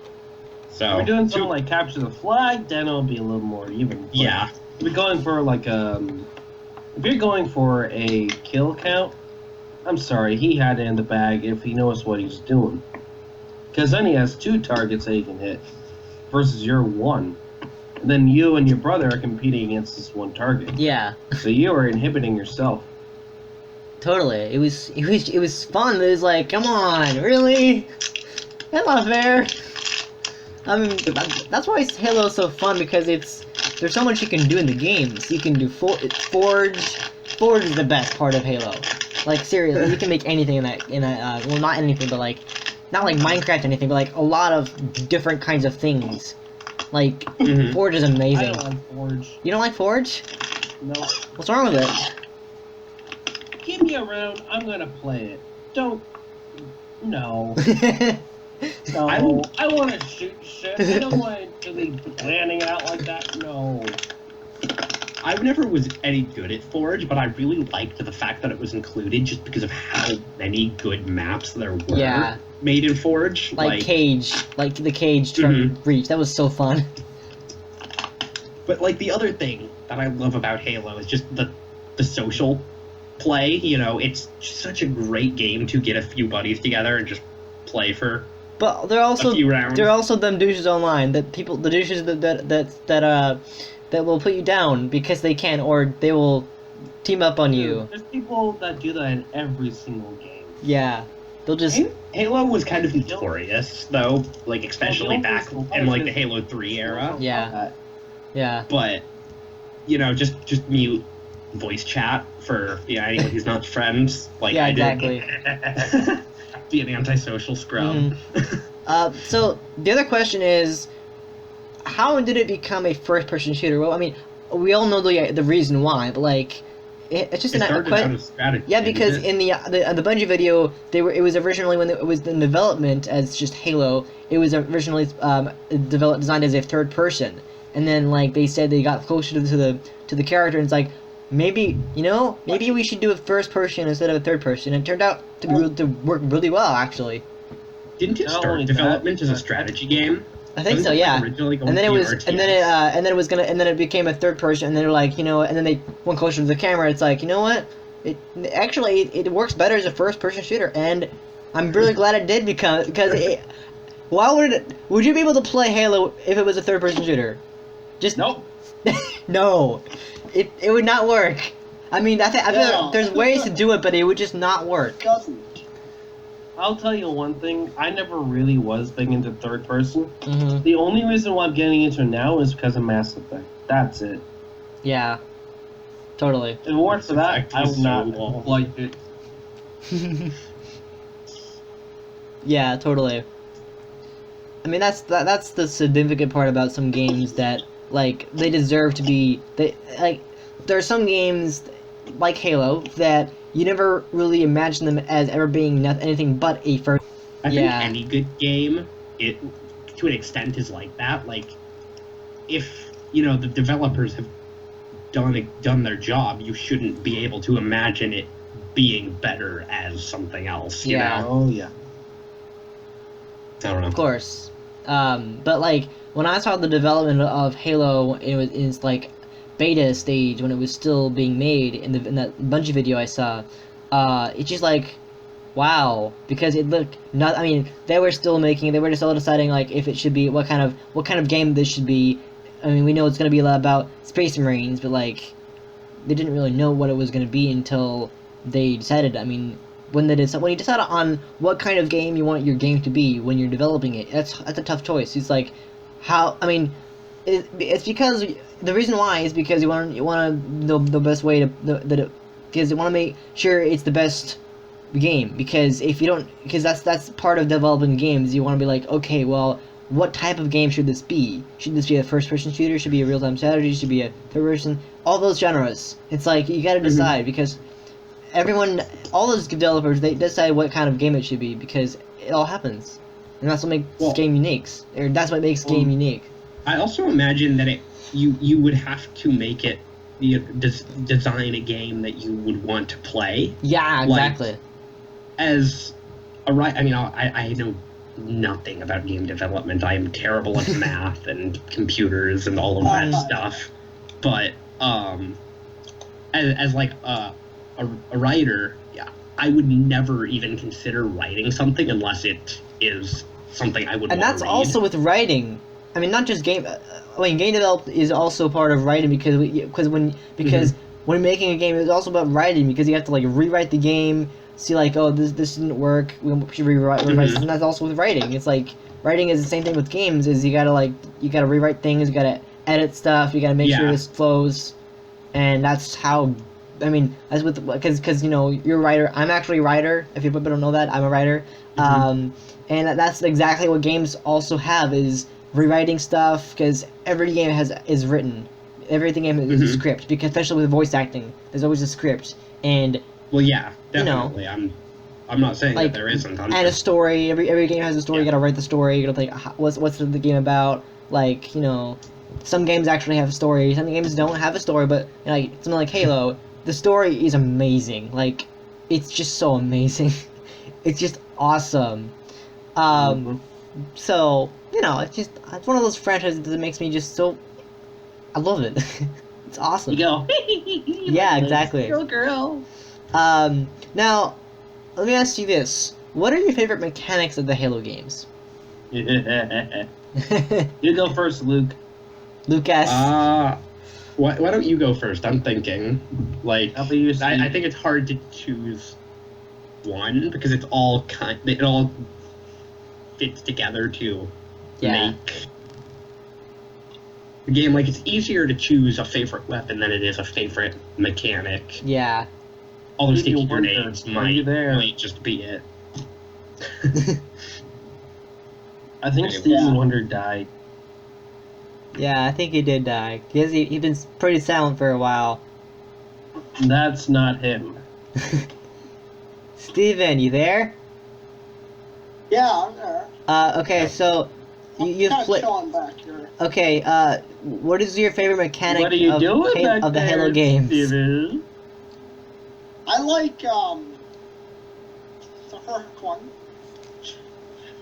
If we're doing something
two-
like capture the flag, then it'll be a little more even. But
yeah.
if you're going for like if you're going for a kill count, I'm sorry, he had it in the bag if he knows what he's doing. Because then he has 2 targets that he can hit, versus your 1. And then you and your brother are competing against this one target.
Yeah.
So you are inhibiting yourself.
Totally. It was fun. It was like, come on, really? That's not fair. I mean, that's why Halo's so fun, because there's so much you can do in the games. You can do Forge. Forge is the best part of Halo. Like seriously, you can make anything in that well, not anything, but like not like Minecraft or anything, but like a lot of different kinds of things. Like
Mhm.
Forge is
I
amazing.
don't like Forge.
You don't like Forge?
No.
What's wrong with it?
Give me a round, I'm gonna play it. Don't. No. No. I want to shoot shit. I don't want to be planning it out like that. No.
I never was any good at Forge, but I really liked the fact that it was included just because of how many good maps there were made in Forge.
Like Cage, like the Cage from Reach. That was so fun.
But like the other thing that I love about Halo is just the social play. You know, it's such a great game to get a few buddies together and just play for.
But there are also
a few rounds.
There are also them douches online the douches that will put you down because they can, or they will team up on you.
There's people that do that in every single game.
Yeah, they'll just.
Halo was kind of notorious though, like especially back in like the Halo 3 era.
Yeah. Yeah.
But you know, just mute voice chat for anyone who's not friends. Like
yeah,
I
exactly.
did. Be an antisocial scrub.
So the other question is, how did it become a first-person shooter? Well, I mean, we all know the reason why, but like, it's just
it started out of strategy.
Yeah, because in the Bungie video, it was originally when it was in development as just Halo. It was originally designed as a third person, and then like they said they got closer to the character, and it's like maybe we should do a first person instead of a third person. And it turned out to work really well, actually.
Didn't it start development as a strategy game?
I think so, yeah.
And
then it became a third person, and then they're like, and then they went closer to the camera. It's like, you know what? It works better as a first person shooter, and I'm really glad it did because why would you be able to play Halo if it was a third person shooter? Just
nope.
No, it would not work. I mean, I feel like there's ways to do it, but it would just not work.
I'll tell you one thing. I never really was big into third person.
Mm-hmm.
The only reason why I'm getting into it now is because of Mass Effect. That's it.
Yeah. Totally.
If it weren't for that, I would not have liked it.
Yeah, totally. I mean, that's the significant part about some games that like they deserve to be. There are some games like Halo that you never really imagine them as ever being anything but a first.
I think any good game, to an extent, is like that. Like, if the developers have done their job, you shouldn't be able to imagine it being better as something else. You know?
Oh yeah.
I don't know.
Of course, but like when I saw the development of Halo, it was in its like beta stage when it was still being made in that Bungie video I saw. It's just like, wow, because it looked not. I mean, they were still deciding like if it should be what kind of game this should be. I mean, we know it's gonna be a lot about Space Marines, but like they didn't really know what it was gonna be until they decided. I mean, when you decide on what kind of game you want your game to be when you're developing it, that's a tough choice. It's like it's because the reason why is because you want the best way because you want to make sure it's the best game, because if you don't, because that's part of developing games. You want to be like, okay, well, what type of game should this be? Should this be a first person shooter? Should it be a real time strategy? Should it be a third person? All those genres. It's like you got to decide because all those developers, they decide what kind of game it should be because it all happens, and that's what makes game unique. Or that's what makes game unique.
I also imagine that you would have to make it design a game that you would want to play.
Yeah, exactly.
Like, as a I mean, I know nothing about game development. I am terrible at math and computers and all of that stuff. But as like a writer, yeah, I would never even consider writing something unless it is something I would.
And that's also with writing. I mean, not just game. Game development is also part of writing because when making a game, it's also about writing because you have to like rewrite the game, see like, oh, this didn't work, we should rewrite this, and that's also with writing. It's like writing is the same thing with games. Is you gotta rewrite things, you gotta edit stuff, you gotta make sure this flows, and that's how. I mean, as with because you're a writer. I'm actually a writer. If people don't know that, I'm a writer. And that's exactly what games also have is rewriting stuff, because every game is written. Everything game is a script, because especially with voice acting, there's always a script. And
well, yeah, definitely. I'm not saying that there isn't.
And a story. Every game has a story. You gotta write the story. You gotta think what's the game about. Like some games actually have a story. Some games don't have a story, but like something like Halo, the story is amazing. Like, it's just so amazing. It's just awesome. So it's one of those franchises that makes me just so. I love it. It's awesome.
You go.
Yeah, exactly.
Girl.
Now, let me ask you this: what are your favorite mechanics of the Halo games?
You go first, Luke.
Lucas.
Why don't you go first? I'm thinking. Like,
How about you, Steve?
I think it's hard to choose one because it all fits together to make the game. Like, it's easier to choose a favorite weapon than it is a favorite mechanic.
Yeah.
All those
Stevie
sticky
Wonder,
grenades
are you there?
might just be it.
I think Stevie Wonder died.
Yeah, I think he did die. Because he's been pretty silent for a while.
That's not him.
Steven, you there?
Yeah, I'm there.
Okay, so you've played.
Back here.
Okay, what is your favorite mechanic
What are you
of,
doing back
of the
there,
Halo games?
Steven?
I like the first one.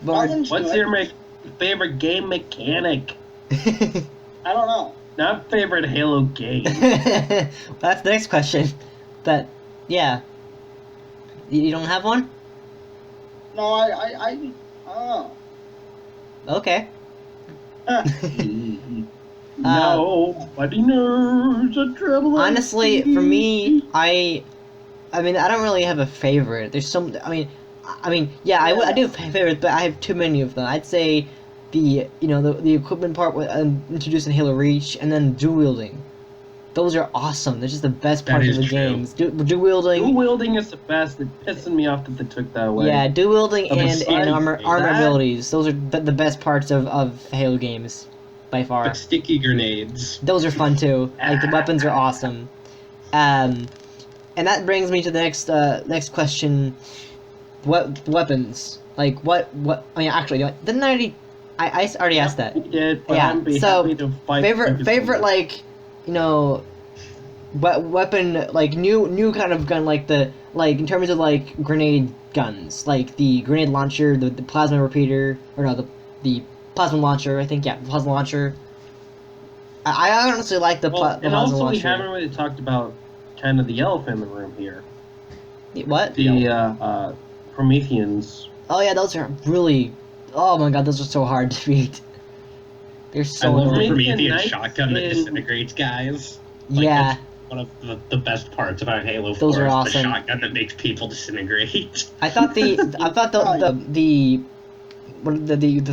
Bard.
What's your favorite game mechanic?
I don't know.
Not favorite Halo game.
That's the next question. But yeah, you don't have one?
No, I don't know.
Okay.
Nobody knows the trouble.
Honestly, for me, I mean, I don't really have a favorite. There's some. I mean, yeah, I do have favorites, but I have too many of them. I'd say the equipment part with introducing Halo Reach, and then dual wielding. Those are awesome. They're just the best parts of the games. Dual wielding.
Dual wielding is the best. It's pissing me off that they took that away.
Yeah, dual wielding and armor
that-
abilities. Those are the best parts of Halo games, by far.
But sticky grenades.
Those are fun too. Like, the weapons are awesome. And that brings me to the next question. What weapons? Like, what? I mean, actually, didn't I already asked that.
You did, but
Yeah,
I'd be
so,
happy to fight.
Favorite like, weapon, like new kind of gun, like in terms of like grenade guns, like the grenade launcher, the plasma repeater, or no, the plasma launcher. I think the plasma launcher. I honestly like the plasma
and also
launcher.
we haven't really talked about kind of the elephant in the room here.
What?
The Prometheans.
Oh yeah, those are really. Oh my god, those are so hard to beat. They're so
I love the
annoying.
Promethean
Knights
shotgun that
in-
disintegrates guys. Like,
Yeah.
that's one of the best parts about Halo 4
Those are
is
awesome.
the shotgun that makes people disintegrate.
I thought the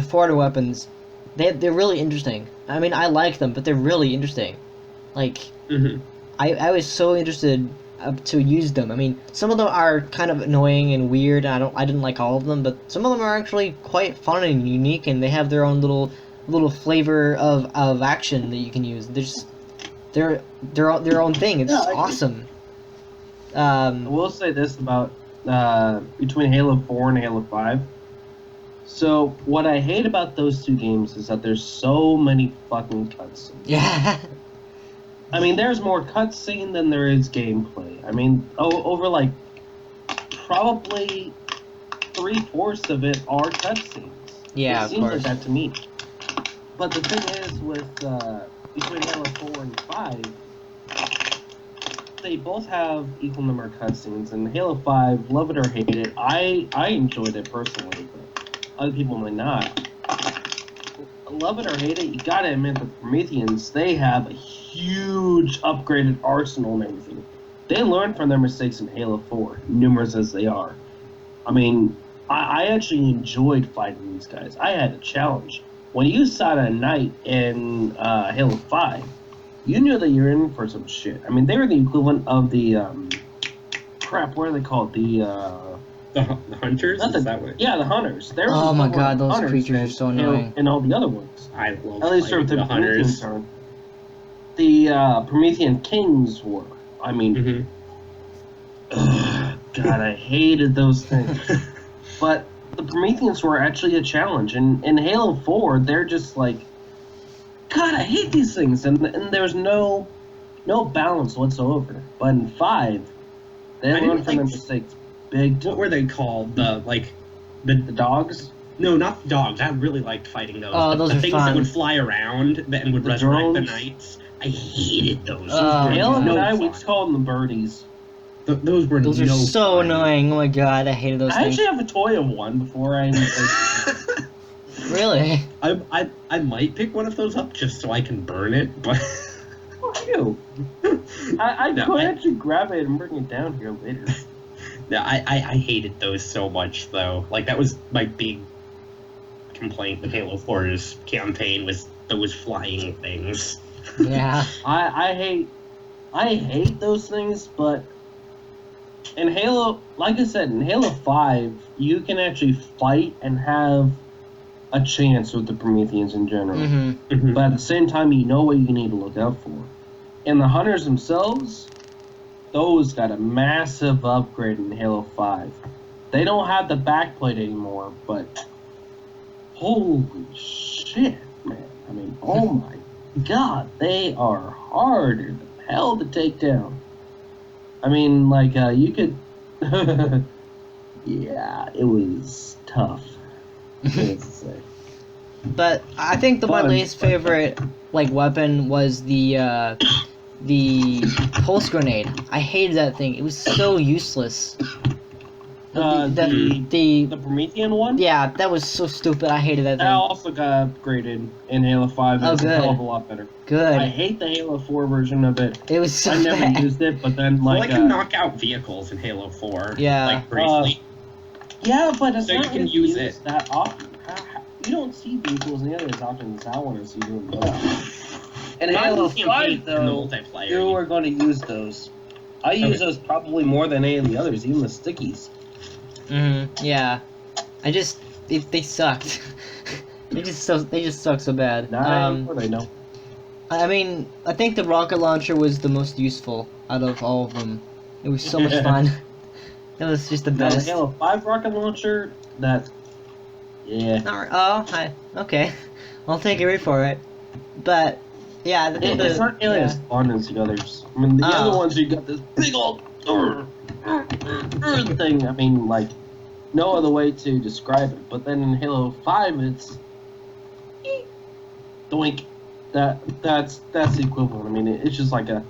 Florida weapons, they're really interesting. I mean, I like them, but they're really interesting. Like,
Mm-hmm.
I was so interested to use them. I mean, some of them are kind of annoying and weird. I didn't like all of them, but some of them are actually quite fun and unique, and they have their own little flavor of action that you can use. They're their own thing. It's awesome.
I will say this about between Halo 4 and Halo 5. So what I hate about those two games is that there's so many fucking cutscenes.
Yeah.
I mean, there's more cutscene than there is gameplay. I mean, over like probably 3/4 of it are cutscenes.
Yeah,
it
of
seems
course.
like that to me. But the thing is, with between Halo 4 and 5, they both have equal number of cutscenes. And Halo 5, love it or hate it, I enjoyed it personally, but other people might not. Love it or hate it, you gotta admit that the Prometheans, they have a huge upgraded arsenal and everything. They learned from their mistakes in Halo 4, numerous as they are. I mean, I actually enjoyed fighting these guys. I had a challenge. When you saw a knight in Halo 5, you knew that you're in for some shit. I mean, they were the equivalent of the, what are they called? The
hunters?
Not
Is that what?
Yeah, the hunters. They were
Oh
the
my
equivalent
god,
of
those
hunters
creatures are so annoying.
and all the other ones.
I love
At least for
fighting
the
the hunters.
Promethean turn. The Promethean kings were. I mean,
Mm-hmm.
God, I hated those things. But the Prometheans were actually a challenge. And in Halo 4, they're just like God, I hate these things, and there's no balance whatsoever. But in 5, they learn from their mistakes.
What were they called? The
dogs?
No, not the dogs. I really liked fighting those.
Oh, those
the
are
things
fun.
that would fly around and would
The
resurrect the
drones?
knights. I hated those.
Oh,
Hale and
God.
I, we just call them the birdies.
Those were
Those are
no
so
fun.
annoying. Oh my god, I hated those
I
things.
actually have a toy of one before I even played.
Really?
I might pick one of those up just so I can burn it, but
Fuck you. I
No,
could
I-
actually grab it and bring it down here later.
no, I hated those so much though. Like that was my big complaint with Halo 4's campaign was those flying things.
Yeah.
I hate those things, but in Halo, like I said, in Halo 5, you can actually fight and have a chance with the Prometheans in general.
Mm-hmm.
But at the same time, you know what you need to look out for. And the hunters themselves, those got a massive upgrade in Halo 5. They don't have the backplate anymore, but holy shit, man. I mean, oh my god, they are harder than hell to take down. I mean, like, you could... yeah, it was tough. To say.
But I think my
Fun.
least favorite weapon was the pulse grenade. I hated that thing. It was so useless.
The Promethean one?
Yeah, that was so stupid. I hated that
That
thing.
also got upgraded in Halo 5.
Oh,
It's a
good.
hell of a lot better. I
Good.
hate the Halo 4 version of it.
It was so
I never
bad.
used it, but then,
Well,
like,
I can knock out vehicles in Halo 4.
Yeah.
Like briefly.
yeah, but it's
So you
not
can
really
use
used
it.
that often. You don't see vehicles nearly as often as I want to see doing those. In
Not
Halo
in the campaign,
5,
in the
though,
multiplayer.
you are going to use those. I use
Okay.
those probably more than any of the others, even the stickies.
Yeah. They sucked. they just suck so bad.
Not anymore, they know.
I mean, I think the rocket launcher was the most useful out of all of them. It was so much fun. It was just the
Now, the
best.
Halo 5 rocket launcher, that... Yeah.
Okay. I'll take your word for it. But yeah,
It's not nearly as fun as the others. I mean, the other ones, you got this big old thing. I mean, like, no other way to describe it. But then in Halo 5, it's doink. That's the equivalent. I mean, it's just like a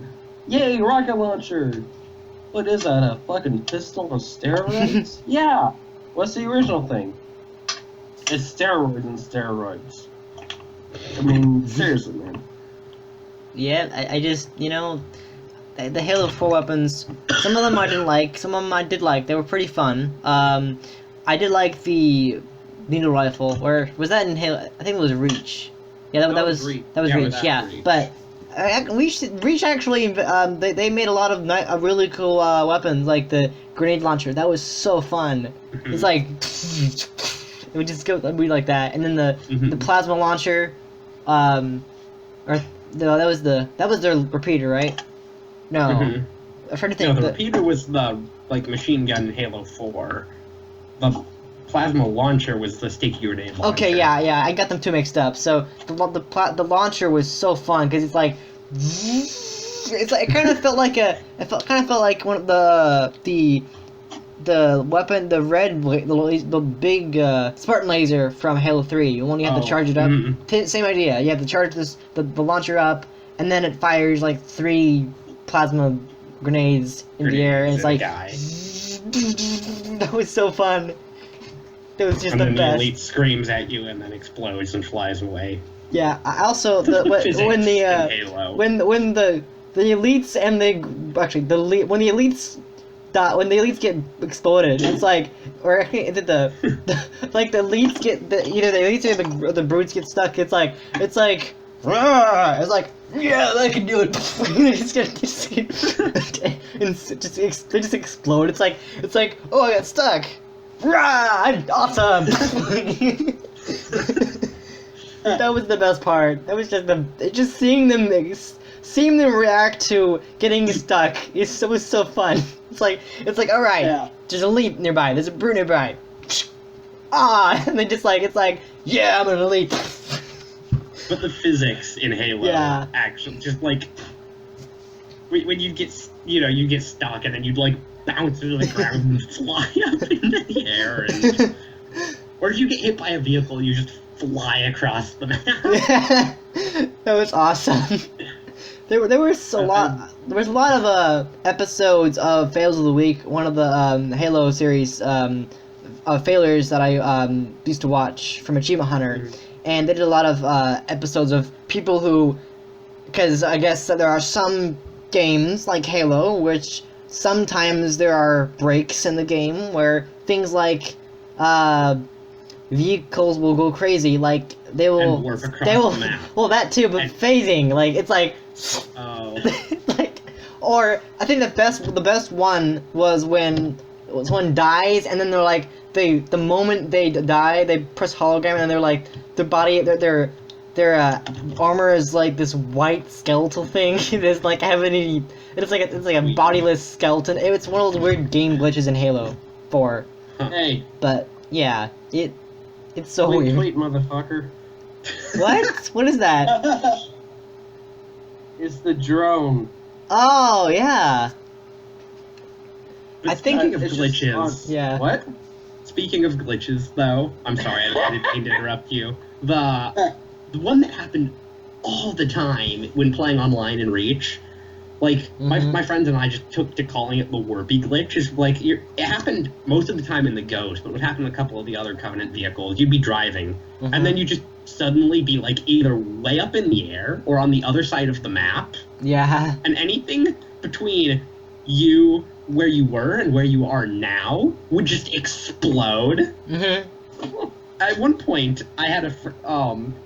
yay rocket launcher. What is that? A fucking pistol on steroids? Yeah. What's the original thing? It's steroids and steroids. I mean, seriously, man.
Yeah, I just, the Halo 4 weapons, some of them I didn't like, some of them I did like. They were pretty fun. I did like the needle rifle, or was that in Halo? I think it was Reach. Yeah, that was
Reach.
That was
Yeah,
Reach,
that's
yeah.
Reach.
But Reach actually, they made a lot of really cool weapons, like the grenade launcher. That was so fun. It's like, it would just go be like that. And then the plasma launcher, or no, that was their repeater, right? No,
Mhm.
I'm trying to
No,
think.
the repeater was the machine gun in Halo 4. The plasma launcher was the sticky grenade launcher.
Okay, yeah, I got them two mixed up. So the launcher was so fun because it's like, it kind of felt like one of the weapon, the big Spartan laser from Halo 3. When you have to charge it up, same idea. You have to charge the launcher up, and then it fires like 3 plasma grenades in the air, and it's like, that was so fun. It was just
and
the
then
best.
the elite screams at you and then explodes and flies away.
Yeah, I also
Physics
when
in
the
Halo.
when the elites and when the elites die, when the elites get exploded, it's like, or actually is it the like the elites get either the elites or the brutes get stuck. It's like "Rah!" It's like, yeah, I can do it. They just explode. It's like, oh, I got stuck. Rah! I'm awesome. That was the best part. That was just seeing them react to getting stuck. It was so fun. It's like all right.
Yeah.
There's a leap nearby. There's a brute nearby. And they just it's like, yeah, I'm an elite.
But the physics in Halo,
Yeah.
actually, just like when you get stuck and then you'd like bounce into the ground and fly up into the air, and or if you get hit by a vehicle, you just fly across the map.
Yeah. That was awesome. There was a lot of episodes of Fails of the Week, one of the Halo series failures that I used to watch from Achievement Hunter, and they did a lot of episodes of people who, because I guess there are some games like Halo which sometimes there are breaks in the game where things like vehicles will go crazy, like they will
And warp across the map.
well, that too, but phasing, like it's like
Oh.
like, or I think the best one was when someone dies and then they're like the moment they die they press hologram and they're like their body their armor is like this white skeletal thing. There's like it's like a bodiless skeleton. It's one of those weird game glitches in Halo 4.
Hey,
But yeah, it's so
tweet,
weird.
tweet, motherfucker.
What? What is that?
It's the drone.
Oh yeah. I think
Speaking of
It's just
glitches,
yeah.
What?
speaking of glitches, though, I'm sorry, I didn't mean to interrupt you. The one that happened all the time when playing online in Reach, like my friends and I just took to calling it the Warpy glitch. Is like it happened most of the time in the Ghost, but it would happen in a couple of the other Covenant vehicles. You'd be driving, and then you just suddenly be like either way up in the air or on the other side of the map,
Yeah.
and anything between you where you were and where you are now would just explode. At one point, I had a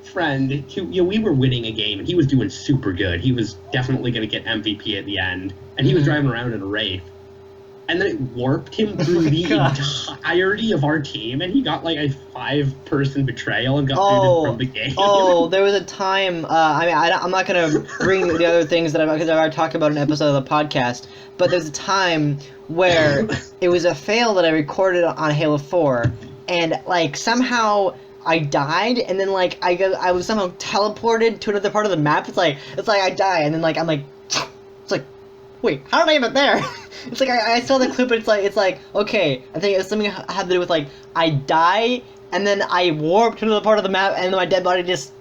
friend who, we were winning a game, and he was doing super good. He was definitely going to get MVP at the end, and he was driving around in a Wraith. And then it warped him through the entirety of our team, and he got like a 5-person betrayal and got booted from the game.
Oh, there was a time. I'm not gonna bring the other things because I've already talked about in an episode of the podcast. But there's a time where it was a fail that I recorded on Halo 4, and like somehow I died, and then like I was somehow teleported to another part of the map. It's like I die, and then like I'm like, it's like, wait, how did I get there? It's like I saw the clip, and it's like okay, I think it's something had to do with like I die, and then I warp to another part of the map, and then my dead body just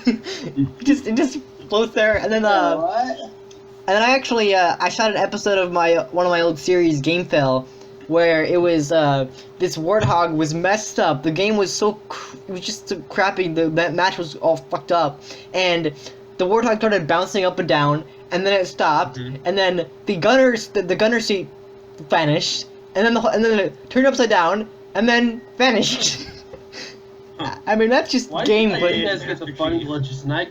it just floats there, and then
What?
and then I actually I shot an episode of one of my old series, Game Fail, where it was this warthog was messed up. The game was it was just so crappy. That match was all fucked up, and the warthog started bouncing up and down, and then it stopped, and then the gunner seat vanished, and then it turned upside down, and then vanished. I mean that's just
Why
game
do
glitch.
you guys get the fun glitches, and I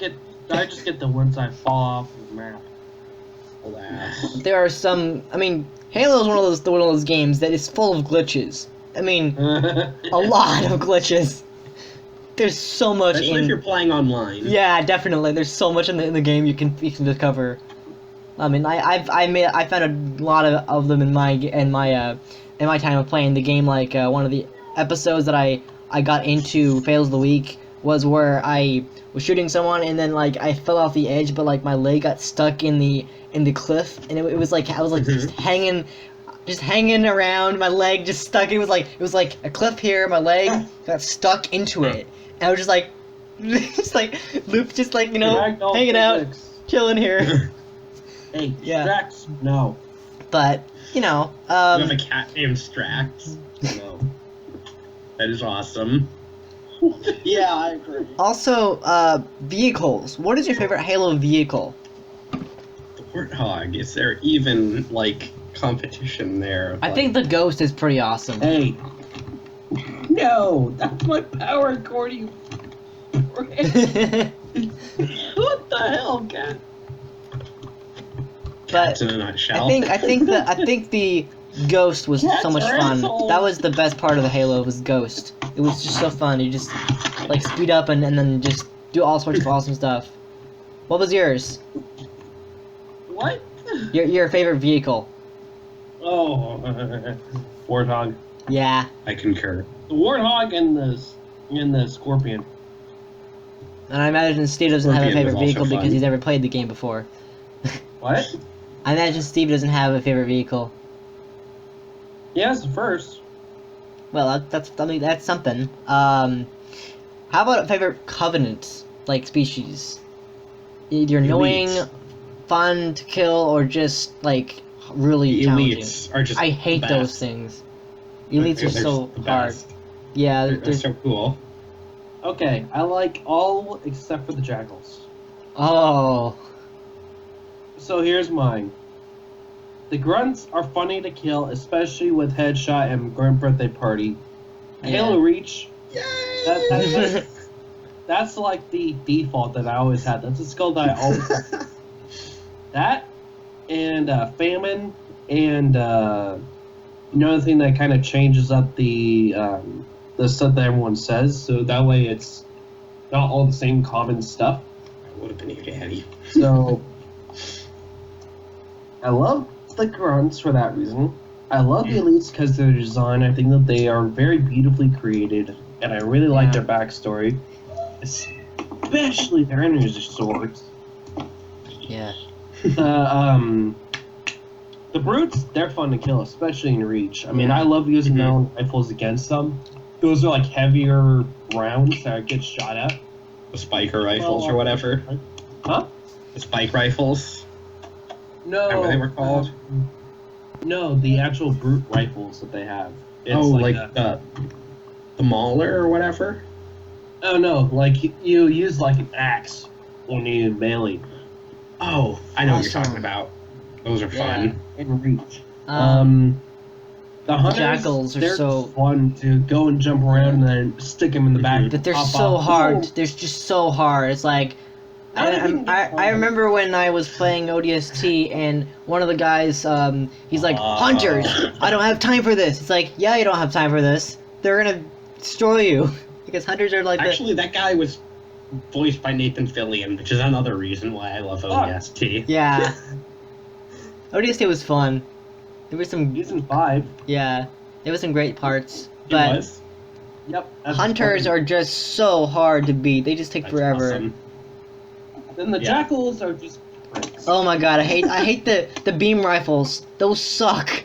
just get the ones I fall off the map?
Alas.
There are some. I mean, Halo is one of those games that is full of glitches. I mean, a lot of glitches. There's so much
Especially if you're playing online.
Yeah, definitely. There's so much in the game you can discover. I mean, I found a lot of them in my time of playing the game. Like one of the episodes that I got into Fails of the Week was where I was shooting someone, and then like I fell off the edge, but like my leg got stuck in the cliff, and it was like I was like just hanging around, my leg just stuck. It was like a cliff here, my leg got stuck into it, and I was just like Luke, just like hanging out, chilling here.
Hey,
Yeah.
Strax, no.
But
You have a cat named Strax.
No.
That is awesome.
Yeah, I agree.
also vehicles. What is your favorite Halo vehicle?
The Warthog. Is there even like competition there?
I think the Ghost is pretty awesome.
Hey. No, that's my power cord, you prick. What the hell, cat?
Cats in a nutshell.
I think the Ghost was so much fun.
assholes.
That was the best part of the Halo, was Ghost. It was just so fun. You just like speed up and then just do all sorts of awesome stuff. What was yours?
What?
Your favorite vehicle?
Oh, Warthog.
Yeah.
I concur.
The Warthog and the Scorpion.
And I imagine Steve doesn't have a
Scorpion was
favorite
also
vehicle because
fun.
he's never played the game before.
What?
I imagine Steve doesn't have a favorite vehicle.
Yeah, it's the first.
Well, that's something. How about a favorite Covenant like species? Either annoying,
Elites.
fun to kill, or just like really
The
challenging.
elites are just
I hate
the
those
best.
things. Elites
They're
are so
the
hard.
best.
Yeah,
They're so cool.
Okay, I like all except for the jackals.
oh,
So here's mine. The grunts are funny to kill, especially with Headshot and Grunt Birthday Party.
Yeah.
Halo Reach,
Yay!
that's like the default that I always had. That's a skill that I always had. That and Famine and another thing that kind of changes up the stuff that everyone says, so that way it's not all the same common stuff.
I would have been your daddy.
So I love the grunts for that reason. I love the elites because of their design. I think that they are very beautifully created, and I really like their backstory, especially their energy swords.
yeah.
The brutes, they're fun to kill, especially in Reach. I mean, I love using my own rifles against them. Those are like heavier rounds that get shot at.
The spiker rifles or whatever.
Huh?
The spike rifles.
No.
Remember they were called?
No, the actual brute rifles that they have. It's
like
a-
the mauler or whatever.
Oh no, like you use like an axe when you melee.
Oh, I know what you're
Awesome.
talking about. Those are fun.
In Reach.
Um,
The hunters,
jackals are
they're
so-
fun to go and jump around and then stick them in the back.
but they're
pop
so
off.
hard. They're just so hard. It's like I remember when I was playing ODST and one of the guys, he's like, "Hunters, I don't have time for this." It's like, yeah, you don't have time for this. They're gonna destroy you because hunters are like
Actually, that guy was voiced by Nathan Fillion, which is another reason why I love ODST.
yeah. ODST was fun. There was some,
Season 5.
yeah, there was some great parts,
It
but
was.
Yep. that's
hunters
fun.
are just so hard to beat. They just take
That's
forever.
awesome.
Then the
Yeah.
jackals are just pricks.
Oh my god, I hate the beam rifles. Those suck.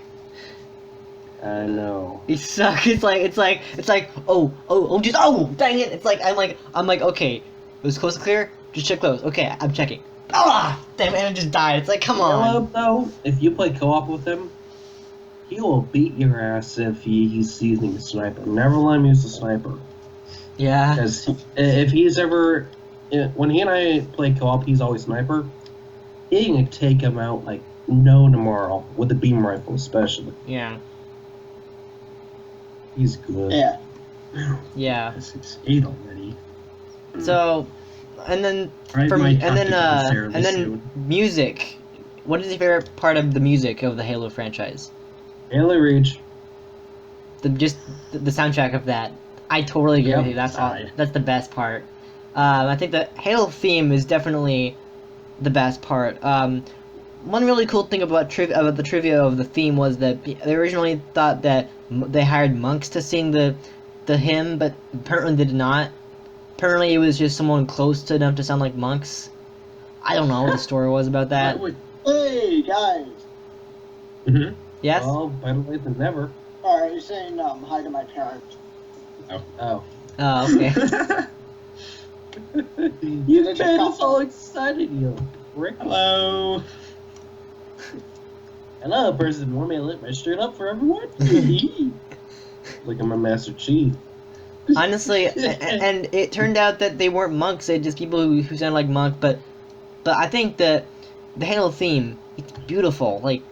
I know.
They suck. It's like oh dang it. It's like I'm like okay, was close to clear? Just check those. Okay, I'm checking. Ah, damn it, I just died. It's like come on.
Caleb, though, if you play co-op with him, he will beat your ass if he's using a sniper. Never let him use a sniper.
Yeah.
Because if he's ever... When he and I play co-op, he's always sniper. He can take him out like no tomorrow, with the beam rifle especially.
Yeah.
He's good.
Yeah.
Yeah.
It's 8 already.
So, and then
I
from
might
and
have
then
to consider this soon.
music. What is your favorite part of the music of the Halo franchise?
Halo Reach.
The soundtrack of that. I totally agree
Yep.
with you. That's
Side.
that's the best part. I think the Halo theme is definitely the best part. One really cool thing about the trivia of the theme was that they originally thought that they hired monks to sing the hymn, but apparently they did not. Apparently it was just someone close to enough to sound like monks. I don't know what the story was about that.
Hey guys.
Mhm.
Yes?
Well, better late than never.
Alright, you're saying hi to my parents.
Oh.
Oh, okay.
You
Did
made
you
us all excited, you prick.
Hello.
Hello, person. Want me to lit my shirt up for everyone? Look at my Master Chief.
Honestly, and it turned out that they weren't monks, they just people who sounded like monk, but I think that the Halo theme, it's beautiful. Like,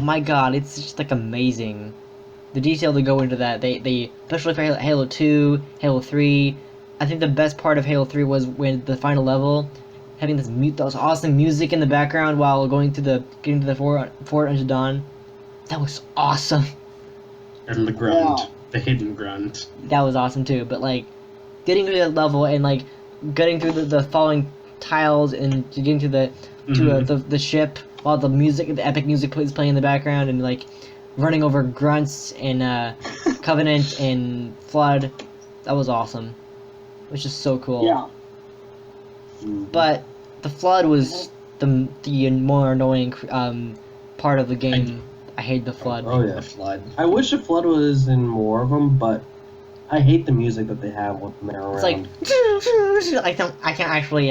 my god, it's just like amazing. The detail to go into that, they especially for Halo 2, Halo 3, I think the best part of Halo 3 was when the final level, having this awesome music in the background while getting to the Fort Unto Dawn. That was awesome.
And the grunt.
Yeah.
The hidden grunt.
That was awesome too, but like getting to that level and like getting through the falling tiles and getting to the ship while the epic music is playing in the background and like running over grunts and Covenant and Flood, that was awesome. It was just so cool.
Yeah.
But the flood was the more annoying part of the game. I hate the flood.
Oh yeah.
The flood.
I wish the flood was in more of them, but I hate the music that they have when they're around.
It's like I can't actually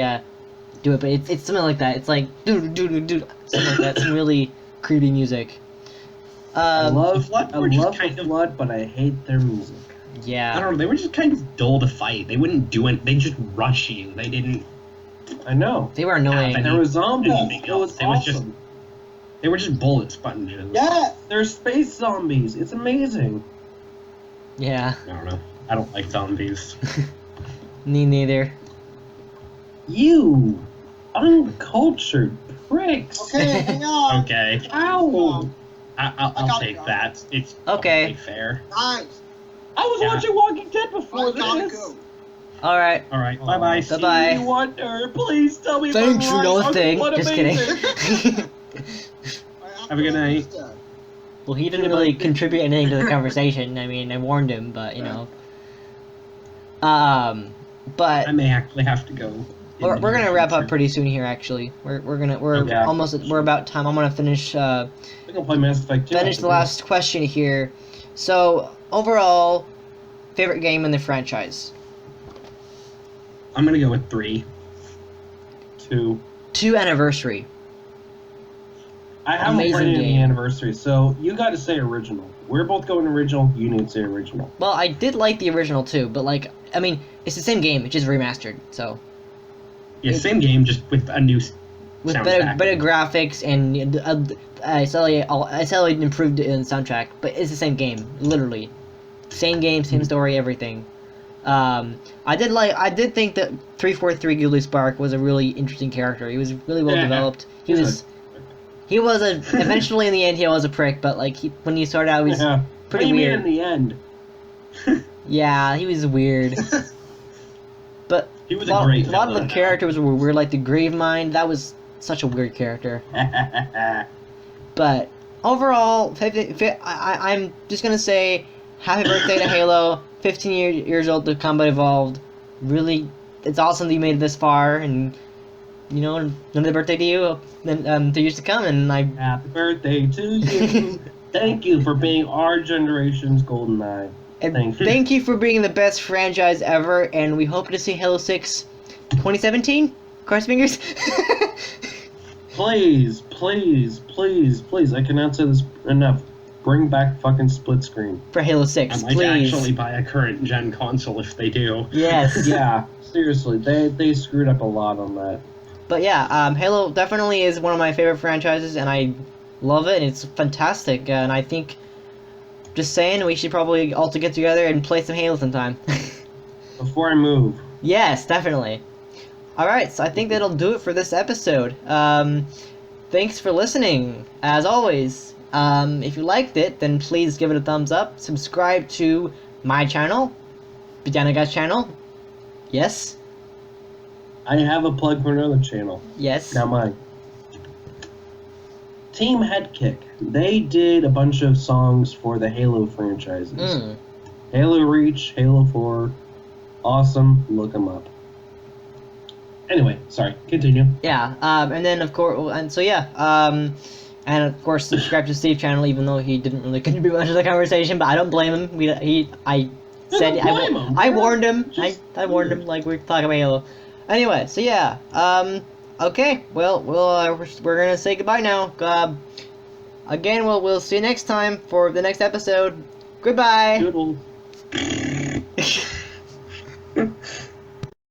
do it, but it's something like that. It's like something like that. Some really creepy music.
I love
Flood
the
were just kind of-
flood, but I hate their music.
I
Yeah.
don't know. They were just kind of dull to fight. They wouldn't do it. They just rush you. They didn't.
I know.
They were annoying.
and
There was zombies.
anything
It was
else. It was just-
awesome.
They were just bullet sponges.
Yeah.
They're space zombies. It's amazing.
Yeah.
I don't know. I don't like zombies.
Me neither.
You uncultured pricks.
Okay, hang on.
Okay.
Ow!
I'll
got
take
you.
that. It's
Okay.
probably fair.
Guys,
I was
Yeah.
watching Walking Dead
I
before
gotta
this.
go.
All right.
All right. Bye bye.
Bye-bye.
You wonder, please tell me. if
Thanks
I'm
for
right.
nothing.
What
Just
amazing.
kidding.
Have a good night.
Well, he didn't really contribute anything to the conversation. I mean, I warned him, but you know. But
I may actually have to go.
we're gonna wrap up pretty soon here. Actually, we're
Okay.
we're about time. I'm gonna finish
We can play Mass Effect 2.
finish the last question here. So overall, favorite game in the franchise?
I'm gonna go with 3.
2.
2 Anniversary.
I haven't
Amazing
played it in
game.
the anniversary, so you got to say original. We're both going original. You need to say original.
Well, I did like the original too, but like, I mean, it's the same game. It's just remastered. So
Yeah, same game, just with a new
with
soundtrack.
better graphics and I saw it improved in soundtrack, but it's the same game, literally, same game, same story, everything. I did think that 343 Ghoulie Spark was a really interesting character. He was really well developed. He was eventually in the end he was a prick, but like when he started out he was pretty
what do you
weird.
mean in the end?
Yeah, he was weird. But
He was
a
a great
lot of the
villain.
characters were weird, like the Gravemind. That was such a weird character. But overall, I'm just gonna say happy birthday to Halo. 15 years old, the combat evolved. Really, it's awesome that you made it this far, and you know, another birthday to you. Then 3 years to come, and I
Happy birthday to you. Thank you for being our generation's GoldenEye.
and thank you for being the best franchise ever. And we hope to see Halo 6 2017. Cross fingers.
Please, please, please, please. I cannot say this enough. Bring back fucking split screen.
For Halo 6,
I might
please.
actually buy a current gen console if they do.
Yes.
Yeah, seriously, they screwed up a lot on that.
But yeah, Halo definitely is one of my favorite franchises, and I love it, and it's fantastic. And I think, just saying, we should probably all to get together and play some Halo sometime.
Before I move,
Yes, definitely. Alright, so I think that'll do it for this episode. Thanks for listening, as always. If you liked it, then please give it a thumbs up. Subscribe to my channel, bigdinoguy's channel. Yes?
I have a plug for another channel.
Yes.
Now mine. Team Headkick. They did a bunch of songs for the Halo franchises.
Mm.
Halo Reach, Halo 4. Awesome. Look them up. Anyway, sorry. Continue.
Yeah, and then of course, and so yeah, and of course subscribe to Steve's channel, even though he didn't really contribute much to the conversation, but I don't blame him. I said,
Don't blame him.
I warned him,
Just
I warned him, like we're talking about Halo. Anyway, so yeah, okay, well, we're gonna say goodbye now. Again, we'll see you next time for the next episode. Goodbye!
Doodle.